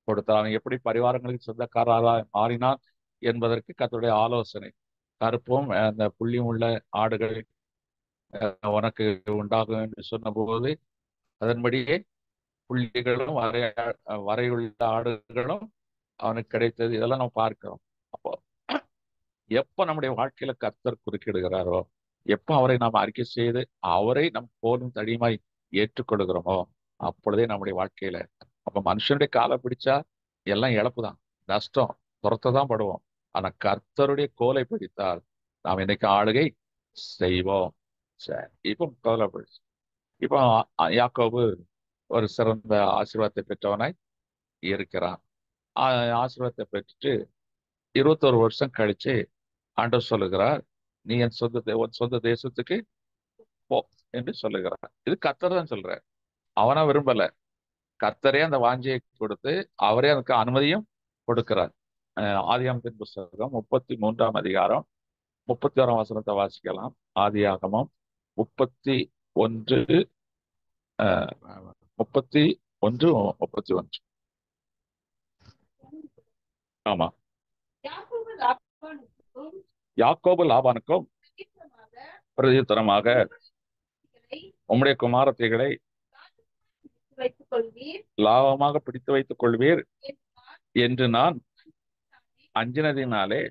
கொடுத்தார். அவன் எப்படி பரிவாரங்களுக்கு சொந்தக்காரராக மாறினான் என்பதற்கு கர்த்தருடைய ஆலோசனை. கருப்பும் அந்த புள்ளியும் உள்ள ஆடுகள் உனக்கு உண்டாகும் என்று சொன்னபோது அதன்படியே புள்ளிகளும் வரையுள்ள ஆடுகளும் அவனுக்கு கிடைத்தது. இதெல்லாம் நம்ம பார்க்கிறோம். அப்போ எப்ப நம்முடைய வாழ்க்கையில கர்த்தர் குறுக்கிடுகிறாரோ, எப்ப அவரை நாம் அறிக்கை செய்து அவரை நம் போலும் தடியுமாய் ஏற்றுக்கொள்கிறோமோ, அப்பொழுதே நம்முடைய வாழ்க்கையில அப்ப மனுஷனுடைய காலை பிடிச்சா எல்லாம் இழப்பு தான், நஷ்டம், துரத்ததான் படுவோம். ஆனா கர்த்தருடைய கோலை பிடித்தால் நாம் இன்னைக்கு ஆளுகை செய்வோம். சரி, இப்போ கவலைப்படு. இப்போ யாக்கோபு ஒரு சிறந்த ஆசீர்வாதத்தை பெற்றவனாய் இருக்கிறான். ஆசீர்வாதத்தை பெற்றுட்டு 21 வருஷம் கழிச்சு ஆண்டவர் சொல்லுகிறார், நீ என் உன் சொந்த தேசத்துக்கு போ என்று சொல்லுகிறார். இது கர்த்தர் தான் சொல்றார், அவனா விரும்பல. கர்த்தரே அந்த வாஞ்சியை கொடுத்து அவரே அதுக்கு அனுமதியும் கொடுக்கிறார். ஆதியாகமத்தின் புஸ்தகம் 33ஆம் அதிகாரம் 31ஆம் வசனத்தை வாசிக்கலாம். ஆதியாகமம் 31 31 31. ஆமா. யாக்கோபு லாபானுக்கும் பிரதியுத்தரமாக உம்முடைய குமாரத்திகளை லாபமாக பிடித்து வைத்துக் கொள்வீர் என்று நான் அஞ்சினதினாலே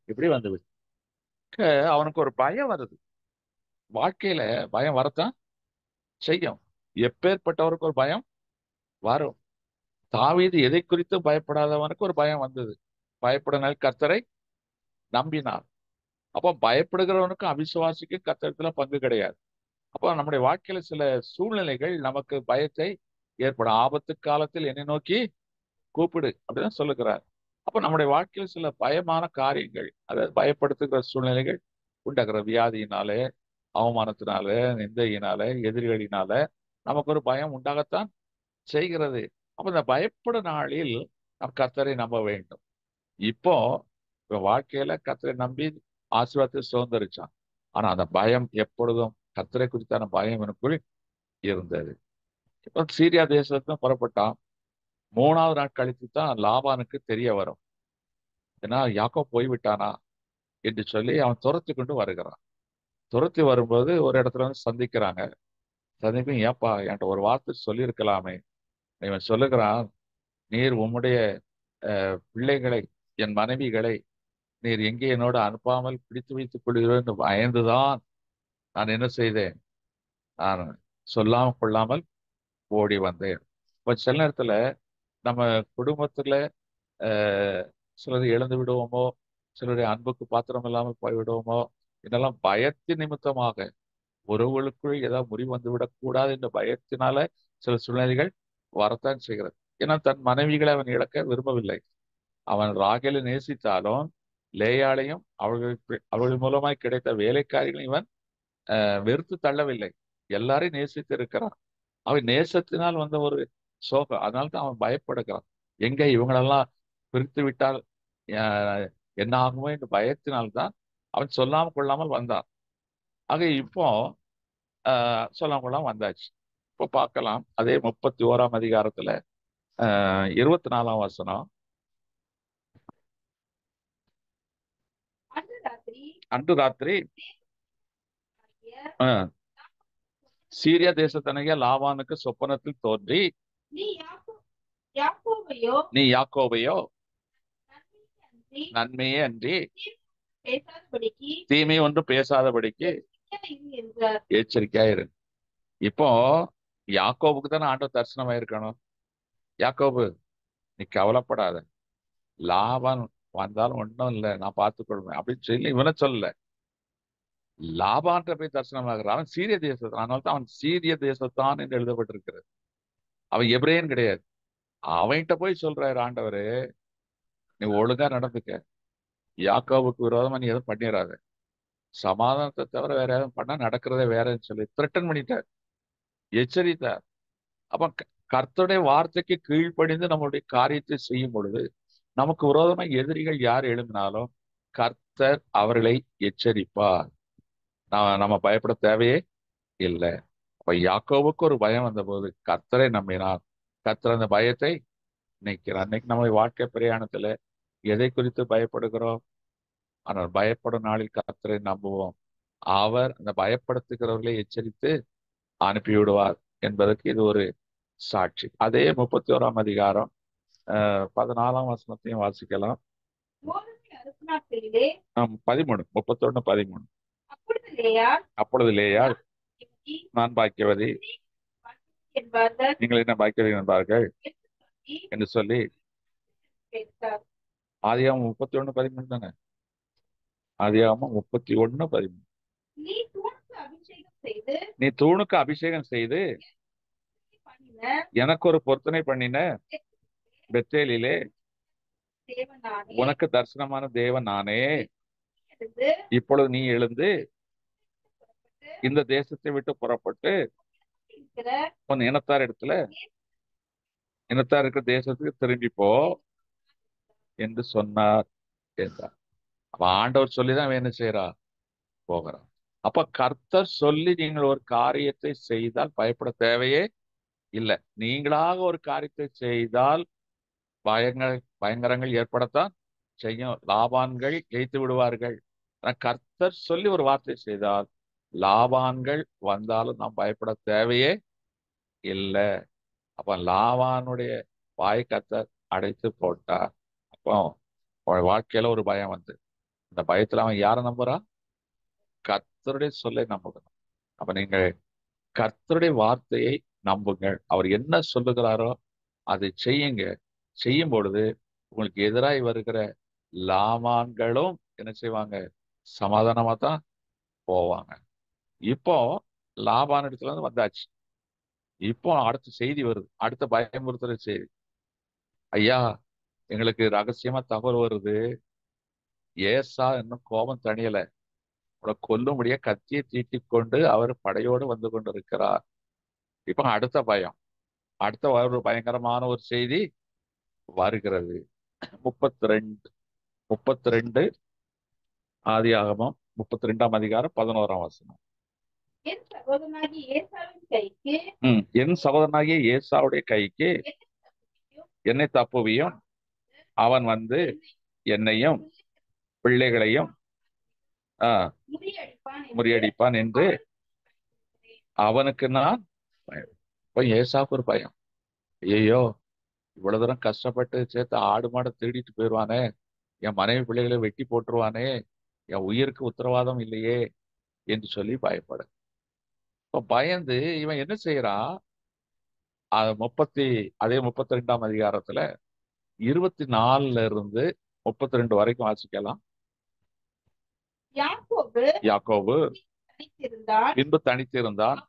இப்படி வந்துவிட்டு. அவனுக்கு ஒரு பயம் வருது. வாழ்க்கையில பயம் வரத்தான் செய்யும். எப்பேற்பட்டவருக்கு ஒரு பயம் வரும். தாவீது எதை குறித்து பயப்படாதவனுக்கு ஒரு பயம் வந்தது. பயப்படனால் கர்த்தரை நம்பினார். அப்போ பயப்படுகிறவனுக்கு அவிசுவாசிக்கு கர்த்தரத்துல பங்கு கிடையாது. அப்போ நம்முடைய வாழ்க்கையில சில சூழ்நிலைகள் நமக்கு பயத்தை ஏற்படும். ஆபத்து காலத்தில் என்னை நோக்கி கூப்பிடு அப்படிதான் சொல்லுகிறார். அப்ப நம்முடைய வாழ்க்கையில சில பயமான காரியங்கள், அதாவது பயப்படுத்துகிற சூழ்நிலைகள் உண்டாகிற வியாதியினாலே, அவமானத்தினால, நிந்தையினால, எதிரிகளினால நமக்கு ஒரு பயம் உண்டாகத்தான் செய்கிறது. அப்ப இந்த பயப்படும் நாளில் நம் கர்த்தரை நம்ப வேண்டும். இப்போ வாழ்க்கையில கர்த்தரை நம்பி ஆசீர்வாதத்தை சுதந்திரிச்சான். ஆனா அந்த பயம் எப்பொழுதும் கர்த்தரை குறித்தான பயம் எனக்குள் இருந்தது. இப்போ சீரியா தேசத்துல புறப்பட்டான். 3வது நாள் கழித்து தான் லாபானுக்கு தெரிய வரும். ஏன்னா யாக்கோபு போய்விட்டானா என்று சொல்லி அவன் துரத்தி கொண்டு வருகிறான். துரத்தி வரும்போது ஒரு இடத்துல வந்து சந்திக்கிறாங்க. சந்திக்கும், ஏப்பா என்கிட்ட ஒரு வார்த்தை சொல்லியிருக்கலாமே. இவன் சொல்லுகிறான், நீர் உம்முடைய பிள்ளைகளை, என் மனைவிகளை நீர் எங்கே என்னோட அனுப்பாமல் பிடித்து வைத்துக் கொள்கிறோம் என்று பயந்துதான் நான் என்ன செய்தேன், நான் சொல்லாமல் கொள்ளாமல் ஓடி வந்தேன். இப்ப சில நேரத்துல நம்ம குடும்பத்துல சிலரை இழந்து விடுவோமோ, சிலருடைய அன்புக்கு பாத்திரம் இல்லாமல் போய்விடுவோமோ, இதெல்லாம் பயத்தின் நிமித்தமாக உறவுகளுக்குள் ஏதாவது முறிவு வந்து விடக்கூடாது என்ற பயத்தினால சில சூழ்நிலைகள் வரத்தான் செய்கிறது. ஏன்னா தன் மனைவிகளை அவன் இழக்க விரும்பவில்லை. அவன் ராகேலை நேசித்தாலும் லேயாளையும் அவர்கள் மூலமாய் கிடைத்த வேலைக்காரிகளையும் இவன் வெறுத்து தள்ளவில்லை. எல்லாரையும் நேசித்து இருக்கிறான். அவன் நேசத்தினால் வந்த ஒரு சோகம், அதனால்தான் அவன் பயப்படுகிறான். எங்க இவங்களெல்லாம் பிரித்து விட்டால் என்ன ஆகுமோ என்று பயத்தினால்தான் அவன் சொல்லாமல் கொள்ளாமல் வந்தான். ஆக இப்போ சொல்லாமல் கொள்ளாமல் வந்தாச்சு. இப்போ பார்க்கலாம், அதே 31ஆம் அதிகாரத்துல 24ஆம் வசனம். அன்று ராத்திரி சீரியா தேசத்தனைய லாபானுக்கு சொப்பனத்தில் தோன்றி, நீ யாக்கோபையோ நன்மையே அன்றி தீமை ஒன்று பேசாதபடிக்கு எச்சரிக்கையாயிரு. இப்போ யாக்கோபுக்கு தானே ஆண்டவர் தரிசனமாயிருக்கணும். யாக்கோபு நீ கவலைப்படாத, லாபான் வந்தாலும் ஒன்றும் இல்லை, நான் பார்த்துக்கொள்வேன் அப்படின்னு சொல்லி இவனை சொல்லல. லாபான்ற போய் தரிசனமாகிறான். அவன் சீரிய தேசத்தான், அதனால தான் அவன் சீரிய தேசத்தான் என்று எழுதப்பட்டிருக்கிறது. அவன் எபிரேயன் கிடையாது. அவன்கிட்ட போய் சொல்றாரு ஆண்டவரு, நீ ஒழுங்கா நடந்துக்க. யாக்கோவுக்கு விரோதமா நீ எதுவும் பண்ணிடாத. சமாதானத்தை தவிர வேற எதுவும் பண்ணா நடக்கிறதே வேறன்னு சொல்லி த்ரெட்டன் பண்ணிட்டார், எச்சரித்தார். அப்ப கர்த்தருடைய வார்த்தைக்கு கீழ்ப்படிந்து நம்மளுடைய காரியத்தை செய்யும் பொழுது நமக்கு விரோதமா எதிரிகள் யார் எழும்பினாலும் கர்த்தர் அவர்களை எச்சரிப்பார். நம்ம பயப்பட தேவையே இல்லை. அப்ப யாக்கோவுக்கு ஒரு பயம் வந்த போது கர்த்தரை நம்பினார். கர்த்தர் அந்த பயத்தை நீக்கிறார். அன்னைக்கு நம்ம வாழ்க்கை பிரயாணத்துல எதை குறித்து பயப்படுகிறோம்? ஆனால் பயப்படும் நாளில் கர்த்தரை நம்புவோம். அவர் அந்த பயப்படுத்துகிறவர்களை எச்சரித்து அனுப்பிவிடுவார் என்பதற்கு இது ஒரு சாட்சி. அதே 31ஆம் அதிகாரம் 14ஆம் வசனத்தையும் வாசிக்கலாம். ஓரின் அறுப்பு நாட்களிலே 13, 31, 13. அப்பொழுது லேயாள் நான் பாக்கியவதி, என்பார்கள் நீங்கள் என்ன பாக்கியவதி என்பார்கள் என்று சொல்லி கேட்டார். ஆதியாகமம் 31, 13 தானே? ஆதியாகமம் 31, 13. நீ தூணுக்கு அபிஷேகம் செய்து நீ தூணுக்கு அபிஷேகம் செய்து பண்ணின எனக்கு ஒரு பொருத்தனை பண்ணின பெத்தேலிலே தேவனானே உனக்கு தரிசனமான தேவன் நானே. எழுந்து இப்பொழுது நீ எழுந்து இந்த தேசத்தை விட்டு புறப்பட்டு இருக்கிற உன் இனத்தார் இருக்கிற தேசத்துக்கு திரும்பி போ என்று சொன்னார் என்றார். அப்ப ஆண்டவர் சொல்லிதான் அவன் என்ன செய்யறா? போகிறான். அப்ப கர்த்தர் சொல்லி நீங்கள் ஒரு காரியத்தை செய்தால் பயப்பட தேவையே இல்லை. நீங்களாக ஒரு காரியத்தை செய்தால் பயங்கரங்கள் ஏற்படத்தான் செய்யும். லாபான்கள் ஜெயித்து விடுவார்கள். ஆனா கர்த்தர் சொல்லி ஒரு வார்த்தை செய்தால் லாபான்கள் வந்தாலும் நாம் பயப்பட தேவையே இல்லை. அப்ப லாபானுடைய வாய் கர்த்தர் அடைத்து போட்டார். அப்போ அவன் வாழ்க்கையில ஒரு பயம் வந்து அந்த பயத்துல அவன் யாரை நம்புறான்? கர்த்தருடைய சொல்லை நம்புகிறான். அப்ப நீங்க கர்த்தருடைய வார்த்தையை நம்புங்கள். அவர் என்ன சொல்லுகிறாரோ அதை செய்யுங்க. செய்யும் பொழுது உங்களுக்கு எதிராய் வருகிற லாமான்களும் என்ன செய்வாங்க? சமாதானமா தான் போவாங்க. இப்போ லாபான் இடத்துல இருந்து வந்தாச்சு. இப்போ அடுத்த செய்தி வருது, அடுத்த பயமுறுத்துற செய்தி. ஐயா, எங்களுக்கு ரகசியமா தகவல் வருது, ஏசா இன்னும் கோபம் தணியல, அவரை கொல்லும்படியா கத்தியை தீட்டிக் கொண்டு அவர் படையோடு வந்து கொண்டிருக்கிறார். இப்ப அடுத்த பயம், அடுத்த ஒரு பயங்கரமான ஒரு செய்தி வருகிறது. 32 ஆதியாகமம் 32ஆம் அதிகாரம் 11ஆம் வசனம். என் சகோதரனாகிய ஏசாவின் கைக்கு என் சகோதரனாகிய ஏசாவுடைய கைக்கு என்னை தப்புவியும், அவன் வந்து என்னையும் பிள்ளைகளையும் முறியடிப்பான் என்று அவனுக்கு நான் இப்ப ஏசாவுக்கு ஒரு பயம். ஐயோ, இவ்வளவு தூரம் கஷ்டப்பட்டு சேர்த்து ஆடு மாடை திருடிட்டு போயிடுவானே, என் மனைவி பிள்ளைகளை வெட்டி போட்டுருவானே, என் உயிருக்கு உத்தரவாதம் இல்லையே என்று சொல்லி பயப்பட. இப்ப பயந்து இவன் என்ன செய்யறான்? அதே 32ஆம் அதிகாரத்துல 24 இருந்து 32 வரைக்கும் வாசிக்கலாம். யாக்கோபு பின்பு தனித்திருந்தான்.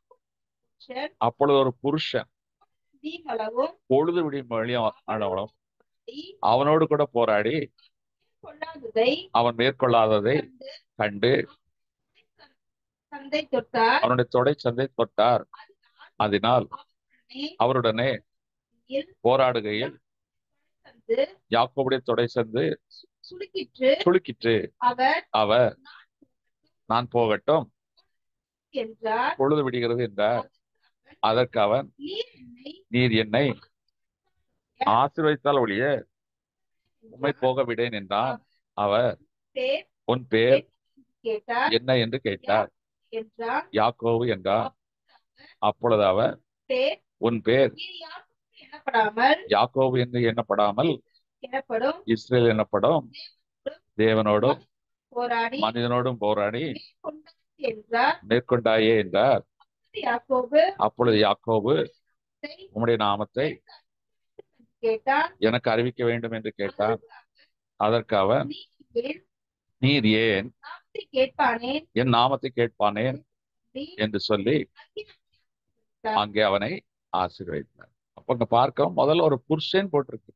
அப்பொழுது ஒரு புருஷன் பொழுது விடியும் வழியும் அவனோடு கூட போராடி அவன் மேற்கொள்ளாததை கண்டு அவனுடைய தொடை சந்தை தொட்டார். அதனால் அவருடனே போராடுகையில் யாக்கோபுடைய தொடை சந்து சுளுக்கிற்று. அவர் நான் போகட்டும், பொழுது விடுகிறது என்றார். அதற்கு அவன், நீர் என்னை ஆசீர்வதித்தால் ஒழிய உம்மை போக விடேன் என்றான். அவர், உன் பேர் என்ன என்று கேட்டார். யாக்கோபு என்றார். அப்பொழுது அவர், உன் பேர் யாக்கோபு என்று எண்ணப்படாமல் இஸ்ரேல் எனப்படும், தேவனோடும் மனிதனோடும் போராடி மேற்கொண்டாயே என்றார். அப்பொழுது யாக்கோபு உம்முடைய நாமத்தை எனக்கு அறிவிக்க வேண்டும் என்று கேட்டான். அதற்கு அவன், நீர் ஏன் என் நாமத்தை கேட்பானேன் என்று சொல்லி அங்கே அவனை ஆசீர்வதித்தார். அப்ப அங்க பார்க்க முதல்ல ஒரு புருஷன் போட்டிருக்கு,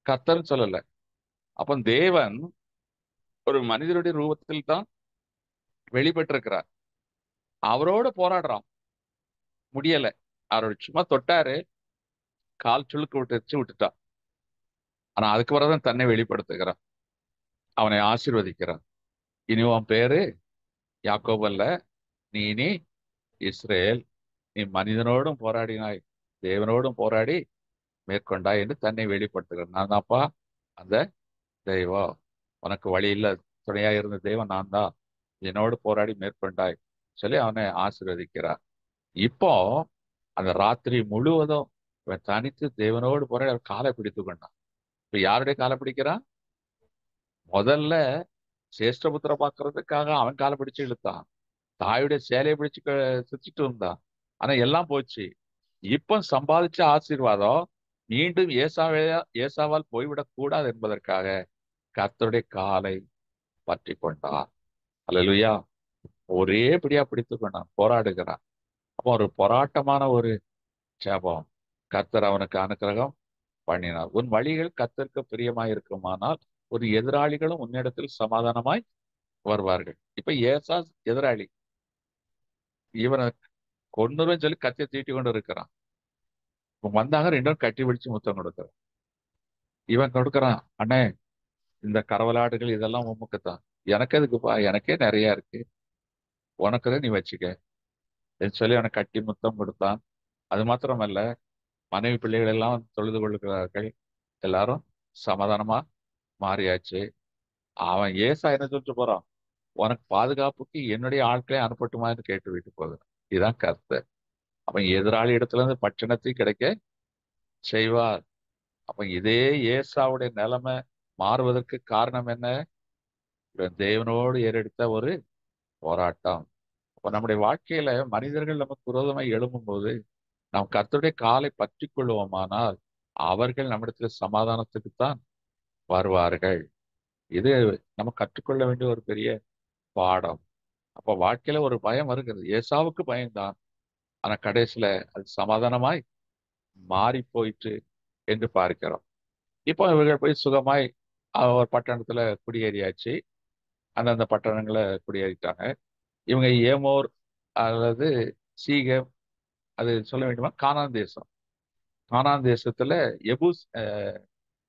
கர்த்தர்னு சொல்லல. அப்போ தேவன் ஒரு மனிதனுடைய ரூபத்தில் தான் வெளிப்பட்டிருக்கிறார். அவரோட போராடுறான், முடியல. அவரோட சும்மா தொட்டாரு, கால் சுளுக்கு விட்டுட்டான். ஆனா அதுக்கு பிறகுதான் தன்னை வெளிப்படுத்துகிறான், அவனை ஆசீர்வதிக்கிறான். இனி உன் பேரு யாக்கோபு அல்ல, நீ இனி இஸ்ரேல். நீ மனிதனோடும் போராடினாய், தேவனோடும் போராடி மேற்கொண்டாய் என்று தன்னை வெளிப்படுத்துகிறான். நான் தான்ப்பா அந்த தெய்வம், உனக்கு வழியில் துணையா இருந்த தெய்வம் நான் தான், என்னோடு போராடி மேற்கொண்டாய் சொல்லி அவனை ஆசீர்வதிக்கிறார். இப்போ அந்த ராத்திரி முழுவதும் இவன் தனித்து தேவனோடு போராடி அவர் காலை பிடித்து கொண்டான். இப்ப யாருடைய காலை பிடிக்கிறான்? முதல்ல சேஷ்டபுத்திர பாக்குறதுக்காக அவன் காலை பிடிச்சு இழுத்தான், தாயுடைய சேலையை பிடிச்சு சுத்திட்டு இருந்தான். ஆனா எல்லாம் போச்சு. இப்ப சம்பாதிச்ச ஆசீர்வாதம் மீண்டும் ஏசாவால் போய்விடக் கூடாது என்பதற்காக கர்த்தருடைய காலை பற்றி கொண்டான். அல்லேலூயா. ஒரே பிடியா பிடித்து கொண்டான், போராடுகிறான். அப்போ ஒரு போராட்டமான ஒரு ஜெபம். கர்த்தர் அவனுக்கு அனுக்கிரகம் பண்ணினார். உன் வழிகள் கர்த்தருக்கு பிரியமாய் இருக்குமானால் ஒரு எதிராளிகளும் உன்னிடத்தில் சமாதானமாய் வருவார்கள். இப்ப ஏசா எதிராளி, இவனை கொன்னுருன்னு சொல்லி கத்தியை தீட்டி கொண்டு இருக்கிறான். இப்ப வந்தாங்க, ரெண்டும் கட்டி பிடிச்சு முத்தம் கொடுக்குறான். இவன் கொடுக்குறான், அண்ணே இந்த கரவலாடுகள் இதெல்லாம் உமக்குத்தான், எனக்கு எதுக்குப்பா, எனக்கே நிறைய இருக்கு, உனக்குதான் நீ வச்சுக்க என்று சொல்லி அவனை கட்டி முத்தம் கொடுத்தான். அது மாத்திரமல்ல, மனைவி பிள்ளைகள் எல்லாம் தொழுது கொள்ளுகிறார்கள், எல்லாரும் சமாதானமா மாறியாச்சு. அவன் ஏசா என்ன சொல்லிட்டு போறான், உனக்கு பாதுகாப்புக்கு என்னுடைய ஆட்களை அனுப்பட்டுமான்னு கேட்டு விட்டு போகுது. இதுதான் கருத்து. அவன் எதிராளி இடத்துல இருந்து பட்டணத்தை கிடைக்க செய்வார். அப்ப இதே ஏசாவுடைய நிலைமை மாறுவதற்கு காரணம் என்ன? இவன் தேவனோடு ஏறெடுத்த ஒரு போராட்டம். அப்ப நம்முடைய வாழ்க்கையில மனிதர்கள் நமக்கு விரோதமாய் எழும்பும் போது நாம் கர்த்தருடைய காலை பற்றி கொள்வோமானால் அவர்கள் நம்மிடத்துல சமாதானத்துக்குத்தான் வருவார்கள். இது நம்ம கற்றுக்கொள்ள வேண்டிய ஒரு பெரிய பாடம். அப்ப வாழ்க்கையில ஒரு பயம் வருகிறது. ஏசாவுக்கு பயம்தான், ஆனா கடைசியில அது சமாதானமாய் மாறி போயிற்று என்று பார்க்கிறோம். இப்போ இவர்கள் போய் சுகமாய் ஒரு பட்டணத்துல குடியேறியாச்சு. அந்தந்த பட்டணங்களை குடியேறிட்டாங்க. இவங்க ஏமோர் அல்லது சீகம், அது சொல்ல வேண்டுமா, கானான் தேசம். கானான் தேசத்துல எபூஸ்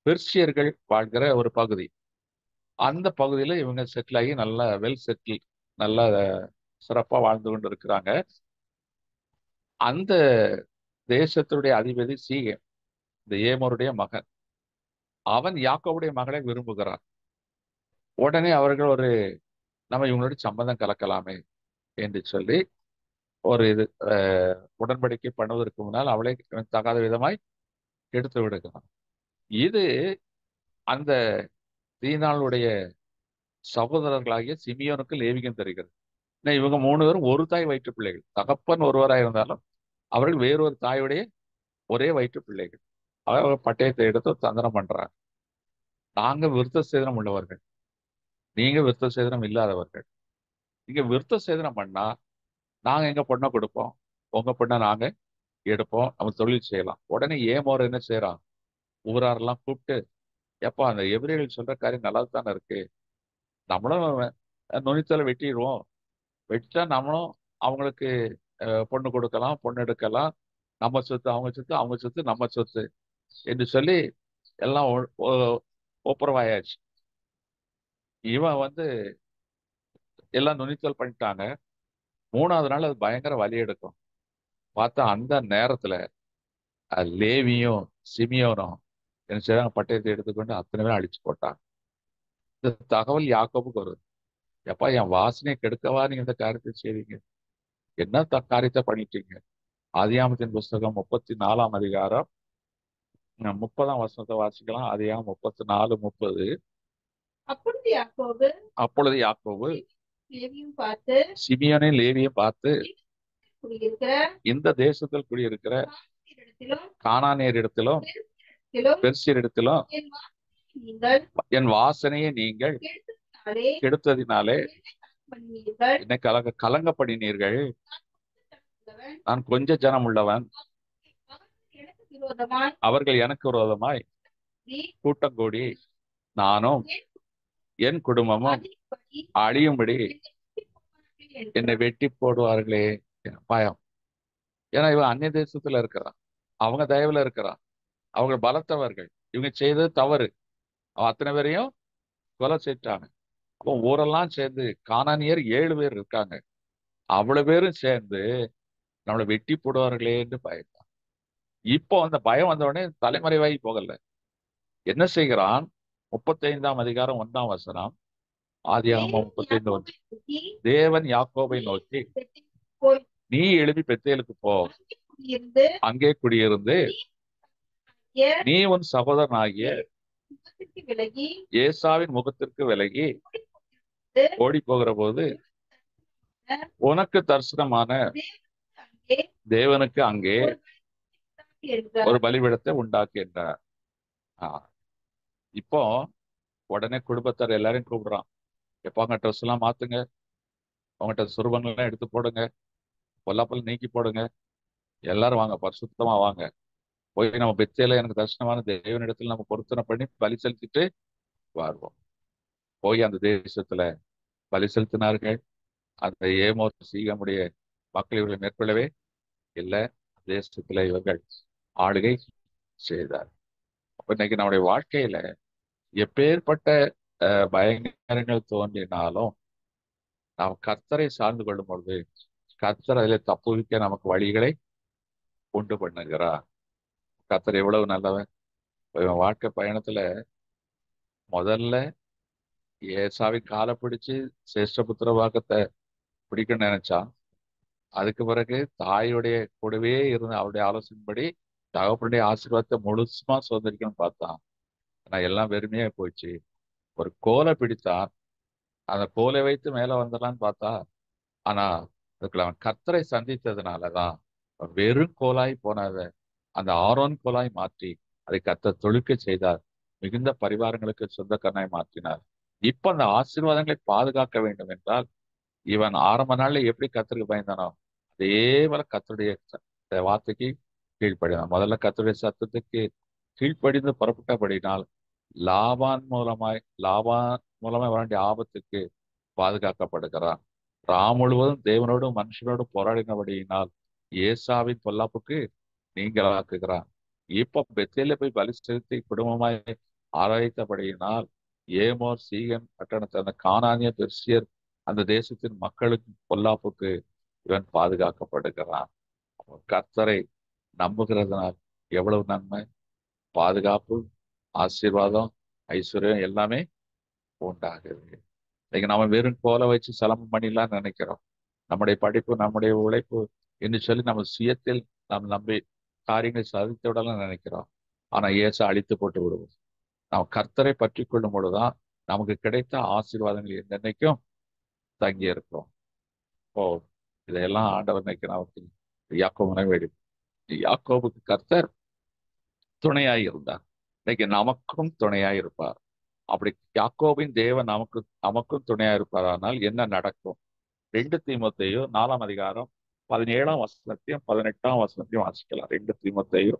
பெர்சியர்கள் வாழ்கிற ஒரு பகுதி. அந்த பகுதியில இவங்க செட்டில் ஆகி நல்லா வெல் செட்டில், நல்லா சிறப்பா வாழ்ந்து கொண்டு இருக்கிறாங்க. அந்த தேசத்துடைய அதிபதி சீகேம், இந்த ஏமோருடைய மகன். அவன் யாக்கோபுடைய மகளை விரும்புகிறான். உடனே அவர்கள் ஒரு நம்ம இவங்களோட சம்பந்தம் கலக்கலாமே என்று சொல்லி ஒரு இது உடன்படிக்கை பண்ணுவதற்கு முன்னால் அவளை தகாத விதமாய் எடுத்து விடுகிறான். இது அந்த தீனாளுடைய சகோதரர்களாகிய சிமியோனுக்கு லேவியம் தெரிகிறது. இவங்க 3 பேரும் ஒரு தாய் வயிற்று பிள்ளைகள். தகப்பன் ஒருவராக இருந்தாலும் அவர்கள் வேறொரு தாயுடைய ஒரே வயிற்று பிள்ளைகள். அவங்க பட்டயத்தை எடுத்து தந்திரம் பண்றாங்க. நாங்க விருத்த சேதனம் உள்ளவர்கள், நீங்க விருத்த சேதனம் இல்லாதவர்கள். நீங்க விருத்த சேதனம் பண்ணா நாங்க எங்க பொண்ணை கொடுப்போம், உங்க பொண்ணை நாங்க எடுப்போம், நம்ம தொழில் செய்யலாம். உடனே ஏமோர் என்ன செய்யறான், ஊராரெல்லாம் கூப்பிட்டு, எப்பா அந்த எபிரேயர்கள் சொல்ற காரியம் நல்லா தானே இருக்கு, நம்மளும் நுனித்தலை வெட்டிடுவோம், வெட்டிட்டா நம்மளும் அவங்களுக்கு பொண்ணு கொடுக்கலாம், பொண்ணு எடுக்கலாம், நம்ம சொத்து அவங்க சொத்து, அவங்க சொத்து நம்ம சொத்து என்று சொல்லி எல்லாம் ஒப்புரவாயாச்சு. இவன் எல்லாம் நுனித்தல் பண்ணிட்டாங்க. 3வது நாள் அது பயங்கர வலி எடுக்கும். பார்த்தா அந்த நேரத்துல லேவியும் சிமியோனும் என்ன செய்றாங்க, பட்டயத்தை எடுத்துக்கொண்டு அத்தனை பேரும் அழிச்சு போட்டாங்க. இந்த தகவல் யாக்கோபுக்கு வருது. எப்பா என் வாசனையை கெடுக்கவா நீங்க இந்த காரியத்தை செய்வீங்க, என்ன காரியத்தை பண்ணிட்டீங்க? ஆதியாமத்தின் புஸ்தகம் 34ஆம் அதிகாரம் 30ஆம் வசனத்தை வாசிக்கலாம். ஆதியாகம் 34:30. அப்பொழுது யாக்கோபு லேவியும் பார்த்து, சிமியோனையும் லேவியும் பார்த்து, குடியிருக்கிற இந்த தேசத்தில் குடியிருக்கிற இடத்திலும் கானானியரிடத்திலும் இடத்திலும் பெர்சியரிடத்திலும் நீங்கள் என் வாசனையை நீங்கள் கெடுத்ததினாலே கெடுத்ததினாலே பண்ணீர்கள். என்னை கலங்க பண்ணினீர்கள். உள்ளவன் நான் கொஞ்ச ஜனம் உள்ளவன், எனக்கு விரோதமாய் அவர்கள் எனக்கு விரோதமாய் கூட்டம் கூடி நானும் என் குடும்பமும் அதின்படி அழியும்படி என்னை வெட்டி போடுவார்களே என பயம். ஏன்னா இவன் அந்நிய தேசத்துல இருக்கிறான், அவங்க தயவுல இருக்கிறான், அவங்க பலத்தவர்கள், இவங்க செய்தது தவறு. அவன் அத்தனை பேரையும் கொலை செய்தாங்க. அப்போ ஊரெல்லாம் சேர்ந்து கானானியர் 7 பேர் இருக்காங்க, அவ்வளவு பேரும் சேர்ந்து நம்மளை வெட்டி போடுவார்களே என்று பயந்தான். இப்போ அந்த பயம் வந்த உடனே தலைமறைவாகி போகல. என்ன செய்கிறான்? 35ஆம் அதிகாரம் 1ஆம் வசனம், ஆதியாகமம் 35:1. தேவன் யாக்கோபை நோக்கி, போய் நீ எழுதி பெத்தேலுக்கு போ, இருந்து அங்கே குடியிருந்து நீ உன் சகோதரனாகிய முகத்திற்கு விலகி ஏசாவின் முகத்திற்கு விலகி ஓடி போகிற போது உனக்கு தரிசனமான அங்கே தேவனுக்கு அங்கே என்றார். ஒரு பலிபீடத்தை உண்டாக்கு என்றார். ஆஹ் இப்போ உடனே குடும்பத்தார் எல்லாரையும் கூப்பிடுறான். எப்பாங்க ட்ரெஸ் எல்லாம் மாத்துங்க, அவங்ககிட்ட சுரபங்கள் எல்லாம் எடுத்து போடுங்க, பொல்லாப்பல் நீக்கி போடுங்க, எல்லாரும் வாங்க, பரிசுத்தமா வாங்க, போய் நம்ம பெத்தேல எனக்கு தரிசனமான தேவனிடத்துல நம்ம பொருத்தனை பண்ணி பலி செலுத்திட்டு வருவோம். போய் அந்த தேசத்துல பலி செலுத்தினார்கள். அந்த ஏமோர் சீகமுடைய மக்கள் இவர்களை மேற்கொள்ளவே இல்லை. தேசத்துல இவர்கள் ஆளுகை செய்தார். அப்ப இன்னைக்கு நம்முடைய வாழ்க்கையில எப்பேற்பட்ட பயங்கரங்கள் தோன்றினாலும் நாம் கர்த்தரை சார்ந்து கொள்ளும் பொழுது கர்த்தர் அதில் தப்புவிக்க நமக்கு வழிகளை உண்டு பண்ணுகிறார். கர்த்தர் எவ்வளவு நல்லவன். இவன் வாழ்க்கை பயணத்துல முதல்ல ஏசாவின் காலை பிடிச்சு சேஷ்டபுத்திர வாக்கத்தை பிடிக்கணும்னு நினைச்சான். அதுக்கு பிறகு தாயுடைய கூடவே இருந்து அவருடைய ஆலோசனைப்படி தகப்பனுடைய ஆசீர்வாதத்தை முழுசுமா சுதந்திரிக்கணும்னு பார்த்தான். ஆனா எல்லாம் வெறுமையா போச்சு. ஒரு கோலை பிடித்தான், அந்த கோலை வைத்து மேல வந்துடலான்னு பார்த்தா, ஆனா அதுக்குள்ள அவன் கர்த்தரை சந்தித்ததுனாலதான் வெறும் கோலாய் போனத அந்த ஆரோன் கோலாய் மாற்றி அதை கர்த்தர் தொழுக்க செய்தார். மிகுந்த பரிவாரங்களுக்கு சொந்தக்காரனாய் மாற்றினார். இப்ப அந்த ஆசீர்வாதங்களை பாதுகாக்க வேண்டும் என்றால் இவன் ஆரம்ப நாள்ல எப்படி கர்த்தருக்கு பயந்தானோ அதே போல கர்த்தருடைய வார்த்தைக்கு கீழ்ப்படினான். முதல்ல கர்த்தருடைய சத்தத்துக்கு கீழ்ப்படிந்து புறப்பட்டபடினால் லாபான் மூலமாய் வேண்டிய ஆபத்துக்கு பாதுகாக்கப்படுகிறான். முழுவதும் தேவனோடும் மனுஷனோடும் போராடினபடியினால் ஏசாவின் பொல்லாப்புக்கு நீங்களாக்குகிறான். இப்ப பெத்தேல போய் பலி செலுத்தி குடும்பமாய் ஆராய்த்தபடியினால் ஏமோர் சீகன் பட்டணத்தை அந்த கானானிய பெர்சியர் அந்த தேசத்தின் மக்களுக்கு பொல்லாப்புக்கு இவன் பாதுகாக்கப்படுகிறான். கர்த்தரை நம்புகிறதுனால் எவ்வளவு நன்மை, பாதுகாப்பு, ஆசீர்வாதம், ஐஸ்வர்யம் எல்லாமே உண்டாகுது. இன்னைக்கு நாம வெறும் கோலை வச்சு சிலம்பம் பண்ணிடலாம் நினைக்கிறோம். நம்முடைய படிப்பு, நம்முடைய உழைப்பு என்று சொல்லி நம்ம சுயத்தில் நாம் நம்பி காரியங்களை சாதித்து விடலாம் நினைக்கிறோம். ஆனா ஏச அழித்து போட்டு விடுவோம். நாம் கர்த்தரை பற்றி கொள்ளும் பொழுதுதான் நமக்கு கிடைத்த ஆசீர்வாதங்கள் என்னென்னைக்கும் தங்கி இருக்கிறோம். ஓ, இதையெல்லாம் ஆண்டவர் இன்னைக்கு நமக்கு யாக்கோபனை வேடி யாக்கோபுக்கு கர்த்தர் துணையாய் இருந்தார். இன்னைக்கு நமக்கும் துணையாய் இருப்பார். அப்படி யாக்கோபின் தேவன் நமக்கும் துணையா இருப்பாரானால் என்ன நடக்கும்? 2 தீமோத்தேயு 4ஆம் அதிகாரம் 17ஆம் வசனத்தையும் 18ஆம் வசனத்தையும் வாசிக்கலாம். 2 தீமோத்தேயு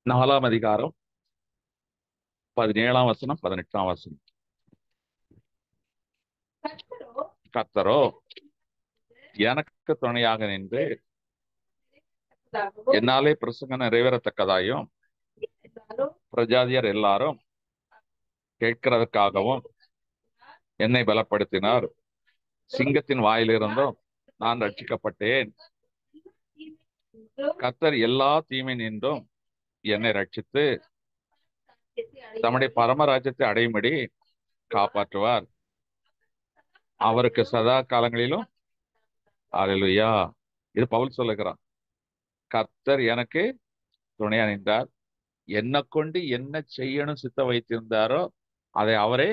4ஆம் அதிகாரம் 17ஆம் வசனம் 18ஆம் வசனம். கர்த்தரோ எனக்கு துணையாக நின்று என்னாலே பிரசங்கம் நிறைவேறத்தக்கதாயும் பிரஜாதியர் எல்லாரும் கேட்கிறதற்காகவும் என்னை பலப்படுத்தினார். சிங்கத்தின் வாயிலிருந்தும் நான் ரட்சிக்கப்பட்டேன். கர்த்தர் எல்லா தீமை நின்றும் என்னை ரட்சித்து தம்முடைய பரமராஜ்யத்தை அடையும்படி காப்பாற்றுவார். அவருக்கு சதா காலங்களிலும் அல்லேலூயா. இது பவுல் சொல்லுகிறான். கர்த்தர் எனக்கு துணையா நின்றார். என்னை கொண்டு என்ன செய்யணும் சித்த வைத்திருந்தாரோ அதை அவரே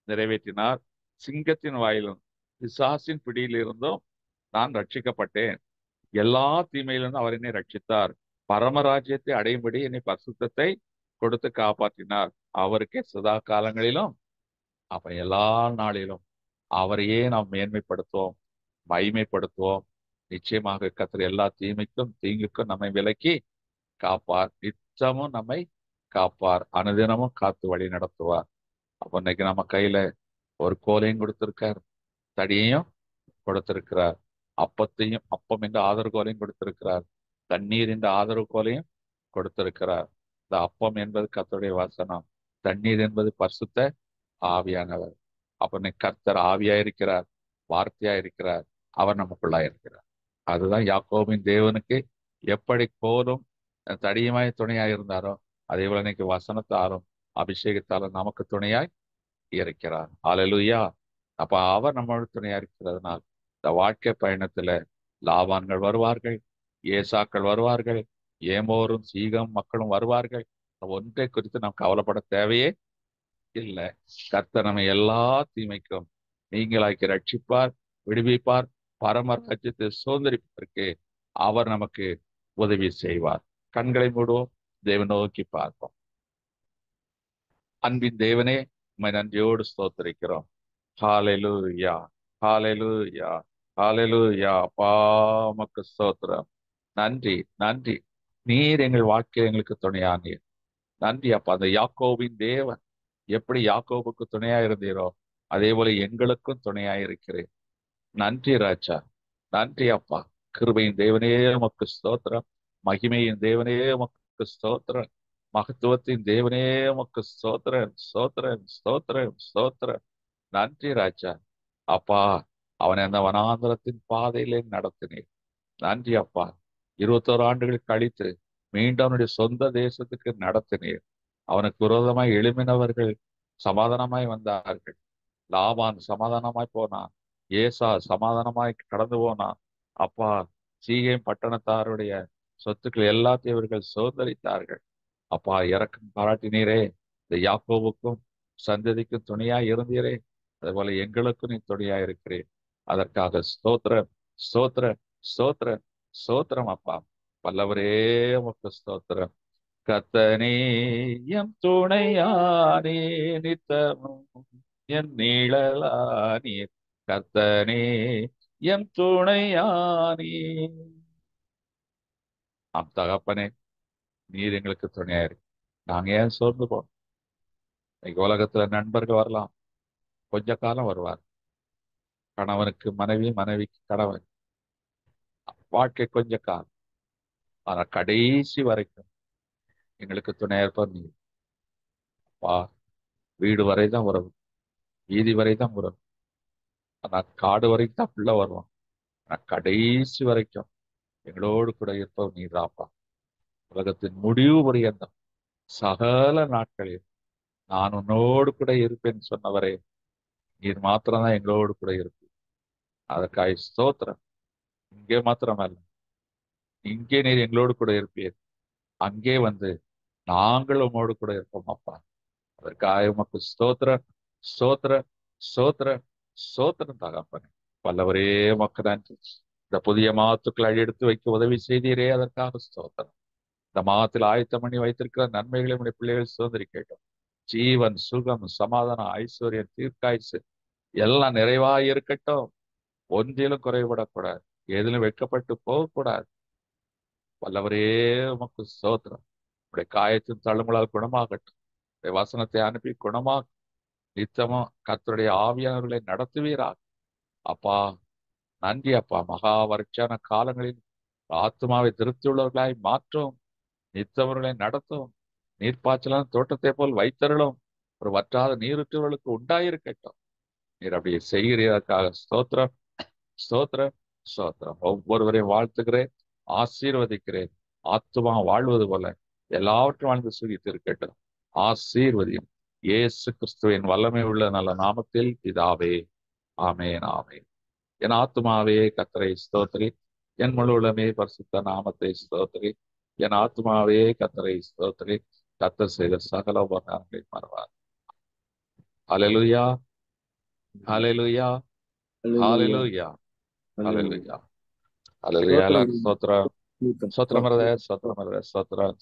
நிறைவேற்றினார். சிங்கத்தின் வாயிலும் பிசாசின் பிடியிலிருந்தும் நான் ரட்சிக்கப்பட்டேன். எல்லா தீமையிலிருந்தும் அவர் என்னை ரட்சித்தார். பரமராஜ்யத்தை அடையும்படி என்னை பரிசுத்தத்தை கொடுத்து காப்பாற்றினார். அவருக்கே சதா காலங்களிலும் அப்ப எல்லா நாளிலும் அவரையே நாம் மேன்மைப்படுத்துவோம், மகிமைப்படுத்துவோம். நிச்சயமாக கர்த்தர் எல்லா தீமைக்கும் தீங்குக்கும் நம்மை விலக்கி காப்பார். நிச்சயமும் நம்மை காப்பார், அனுதினமும் காத்து வழி நடத்துவார். அப்ப இன்னைக்கு நம்ம கையில ஒரு கோலையும் கொடுத்திருக்கார், தடியையும் கொடுத்திருக்கிறார், அப்பத்தையும் அப்பம் என்ற ஆதரவுகோலையும் கொடுத்திருக்கிறார், தண்ணீர் என்ற ஆதரவுகோலையும் கொடுத்திருக்கிறார். இந்த அப்பம் என்பது கர்த்தருடைய வசனம், தண்ணீர் என்பது பரிசுத்த ஆவியானவர். அப்ப இன்னைக்கு கர்த்தர் ஆவியா இருக்கிறார், வார்த்தையா இருக்கிறார், அவர் நமக்குள்ளா இருக்கிறார். அதுதான் யாக்கோபின் தேவனுக்கு எப்படி கோலும் தடியுமாய் துணையாய் இருந்தாரோ, அதே போல இன்னைக்கு வசனத்தாலும் அபிஷேகத்தாலும் நமக்கு துணையாய் இருக்கிறார். ஹல்லேலூயா. அப்ப அவர் நம்மளோட துணையா இருக்கிறதுனால் இந்த வாழ்க்கை பயணத்துல லாபான்கள் வருவார்கள், ஏசாக்கள் வருவார்கள், ஏமோரும் சீகம் மக்களும் வருவார்கள். ஒன்றை குறித்து நாம் கவலைப்பட தேவையே இல்லை. கர்த்தர் நம்மை எல்லா தீமைக்கும் நீங்களாக்கி ரட்சிப்பார், விடுவிப்பார், பரம ராஜ்யத்தை சுதந்திரிப்பதற்கு அவர் நமக்கு உதவி செய்வார். கண்களை மூடுவோம், தேவனை நோக்கி பார்ப்போம். அன்பின் தேவனே, உம்மை நன்றியோடு ஸ்தோத்திரிக்கிறோம். ஹல்லேலூயா, ஹல்லேலூயா, ஹல்லேலூயா. அப்பா உமக்கு ஸ்தோத்திரம். நன்றி, நன்றி. நீர் எங்கள் வாழ்க்கையில் எங்களுக்கு துணையானீர். நன்றி அப்பா. அந்த யாக்கோபின் தேவன் எப்படி யாக்கோபுக்கு துணையா இருந்தீரோ, அதே போல எங்களுக்கும் துணையா இருக்கிறேன். நன்றி ராஜா, நன்றி அப்பா. கிருபையின் தேவனே உமக்கு ஸ்தோத்திரம், மகிமையின் தேவனே உமக்கு ஸ்தோத்திரம், மகத்துவத்தின் தேவனே உமக்கு ஸ்தோத்திரம், ஸ்தோத்திரம், ஸ்தோத்திரம், ஸ்தோத்திரம். நன்றி ராஜா அப்பா. அவனை அந்த வனாந்தரத்தின் பாதையிலே நடத்தினீர். நன்றி அப்பா. 21 ஆண்டுகள் கழித்து மீண்டும் அவனுடைய சொந்த தேசத்துக்கு நடத்தினீர். அவனுக்கு விரோதமாய் எழும்பினவர்கள் சமாதானமாய் வந்தார்கள். லாபான் சமாதானமாய் போனான், ஏசா சமாதானமாய் கடந்து போனான். அப்பா, சீகேம் பட்டணத்தாருடைய சொத்துக்கள் எல்லாத்தையும் இவர்கள் சுதந்திரித்தார்கள். அப்பா, இரக்கம் பாராட்டினீரே. இந்த யாக்கோவுக்கும் சந்ததிக்கும் துணையாய் இருந்தீரே, அதுபோல எங்களுக்கும் நீ துணையாய் இருக்கிறேன். அதற்காக ஸ்தோத்திரம், ஸ்தோத்திரம், ஸ்தோத்திரம், ஸ்தோத்திரம் அப்பா. வல்லவரே உமக்கு ஸ்தோத்திரம். கர்த்தனே எம் துணையானே, நித்தமும் என் நீழலானீர். கர்த்தனே எம் துணையானே. ஆம் தகப்பனே, நீர் எங்களுக்கு துணையா இருக்கு. நாங்க ஏன் சோர்ந்து போனோம்? இன்னைக்கு உலகத்துல நண்பர்கள் வரலாம், கொஞ்ச காலம் வருவார். கணவனுக்கு மனைவி, மனைவிக்கு கணவன், வாழ்க்கை கொஞ்ச காலம். ஆனா கடைசி வரைக்கும் எங்களுக்கு துணையா இருப்பார் நீர். அப்பா, வீடு வரைதான் உறவு, வீதி வரைதான் உறவு, ஆனா காடு வரைக்கும் தான் பிள்ளை வருவான். ஆனா கடைசி வரைக்கும் எங்களோடு கூட இருப்பவர் நீர் தாப்பா. உலகத்தின் முடிவு பரியந்தம் சகல நாட்களில் நான் உன்னோடு கூட இருப்பேன்னு சொன்னவரே, நீர் மாத்திரம்தான் எங்களோடு கூட இருக்கு. அதற்காக ஸ்தோத்திரம். இங்கே மாத்திரமல்ல, இங்கே நீர் எங்களோடு கூட இருப்பீர், அங்கே வந்து நாங்கள் உம்மோடு கூட இருப்போம் அப்பா. அதற்காக உமக்கு ஸ்தோத்திரம், ஸ்தோத்திரம், ஸ்தோத்திரம், ஸ்தோத்திரம் தகப்பனே. வல்லவரே உமக்கு நன்றி. இந்த புதிய மாதத்துக்களை எடுத்து வைக்க உதவி செய்தீரே, அதற்காக ஸ்தோத்திரம். இந்த மாதத்தில் ஆயத்தம் பண்ணி வைத்திருக்கிற நன்மைகளை உடைய பிள்ளைகள் சுதந்திரிக்கட்டும். ஜீவன், சுகம், சமாதானம், ஐஸ்வர்யம், தீர்க்காயுசு எல்லாம் நிறைவாய் இருக்கட்டும். ஒன்றிலும் குறைபடக்கூடாது, எதிலும் வெட்கப்பட்டு போகக்கூடாது. வல்லவரே உமக்கு ஸ்தோத்திரம். உடைய காயத்தின் தழும்பலால் குணமாகட்டும். உடைய வசனத்தை அனுப்பி குணமாக நித்தமும் கர்த்தருடைய ஆவியானவர்களை நடத்துவீராக. அப்பா, நன்றி அப்பா. மகா வறட்சியான காலங்களில் ஆத்மாவை திருப்தியுள்ளவர்களாய் மாற்றும், நித்தவர்களை நடத்தும். நீர்ப்பாய்ச்சலான தோட்டத்தை போல் வைத்தருளும். ஒரு வற்றாத நீருற்றுவர்களுக்கு உண்டாயிருக்கட்டும். நீர் அப்படி செய்கிறதற்காக ஸ்தோத்திரம், ஸ்தோத்திரம், ஸ்தோத்திரம். ஒவ்வொருவரையும் வாழ்த்துகிறேன், ஆசீர்வதிக்கிறேன். ஆத்துமா வாழ்வது போல எல்லாவற்றும் வாழ்ந்து சுகித்து இருக்கட்டும். ஆசீர்வதியும் இயேசு கிறிஸ்துவின் வல்லமை உள்ள நல்ல நாமத்தில் பிதாவே, ஆமேன், ஆமேன். என் ஆத்துமாவே கர்த்தரை ஸ்தோத்திரி, என் முழு உள்ளமே பரிசுத்த நாமத்தை ஸ்தோத்திரி. என் ஆத்துமாவே கர்த்தரை ஸ்தோத்திரி, கர்த்தர் செய்த சகல உபகாரங்களை மறவார். ஹல்லேலூயா, ஹல்லேலூயா, ஹல்லேலூயா, ஹல்லேலூயா, ஹல்லேலூயா. எல்லாரும் ஸ்தோத்திரம், ஸ்தோத்திரம், ஸ்தோத்திரம், ஸ்தோத்திரம்.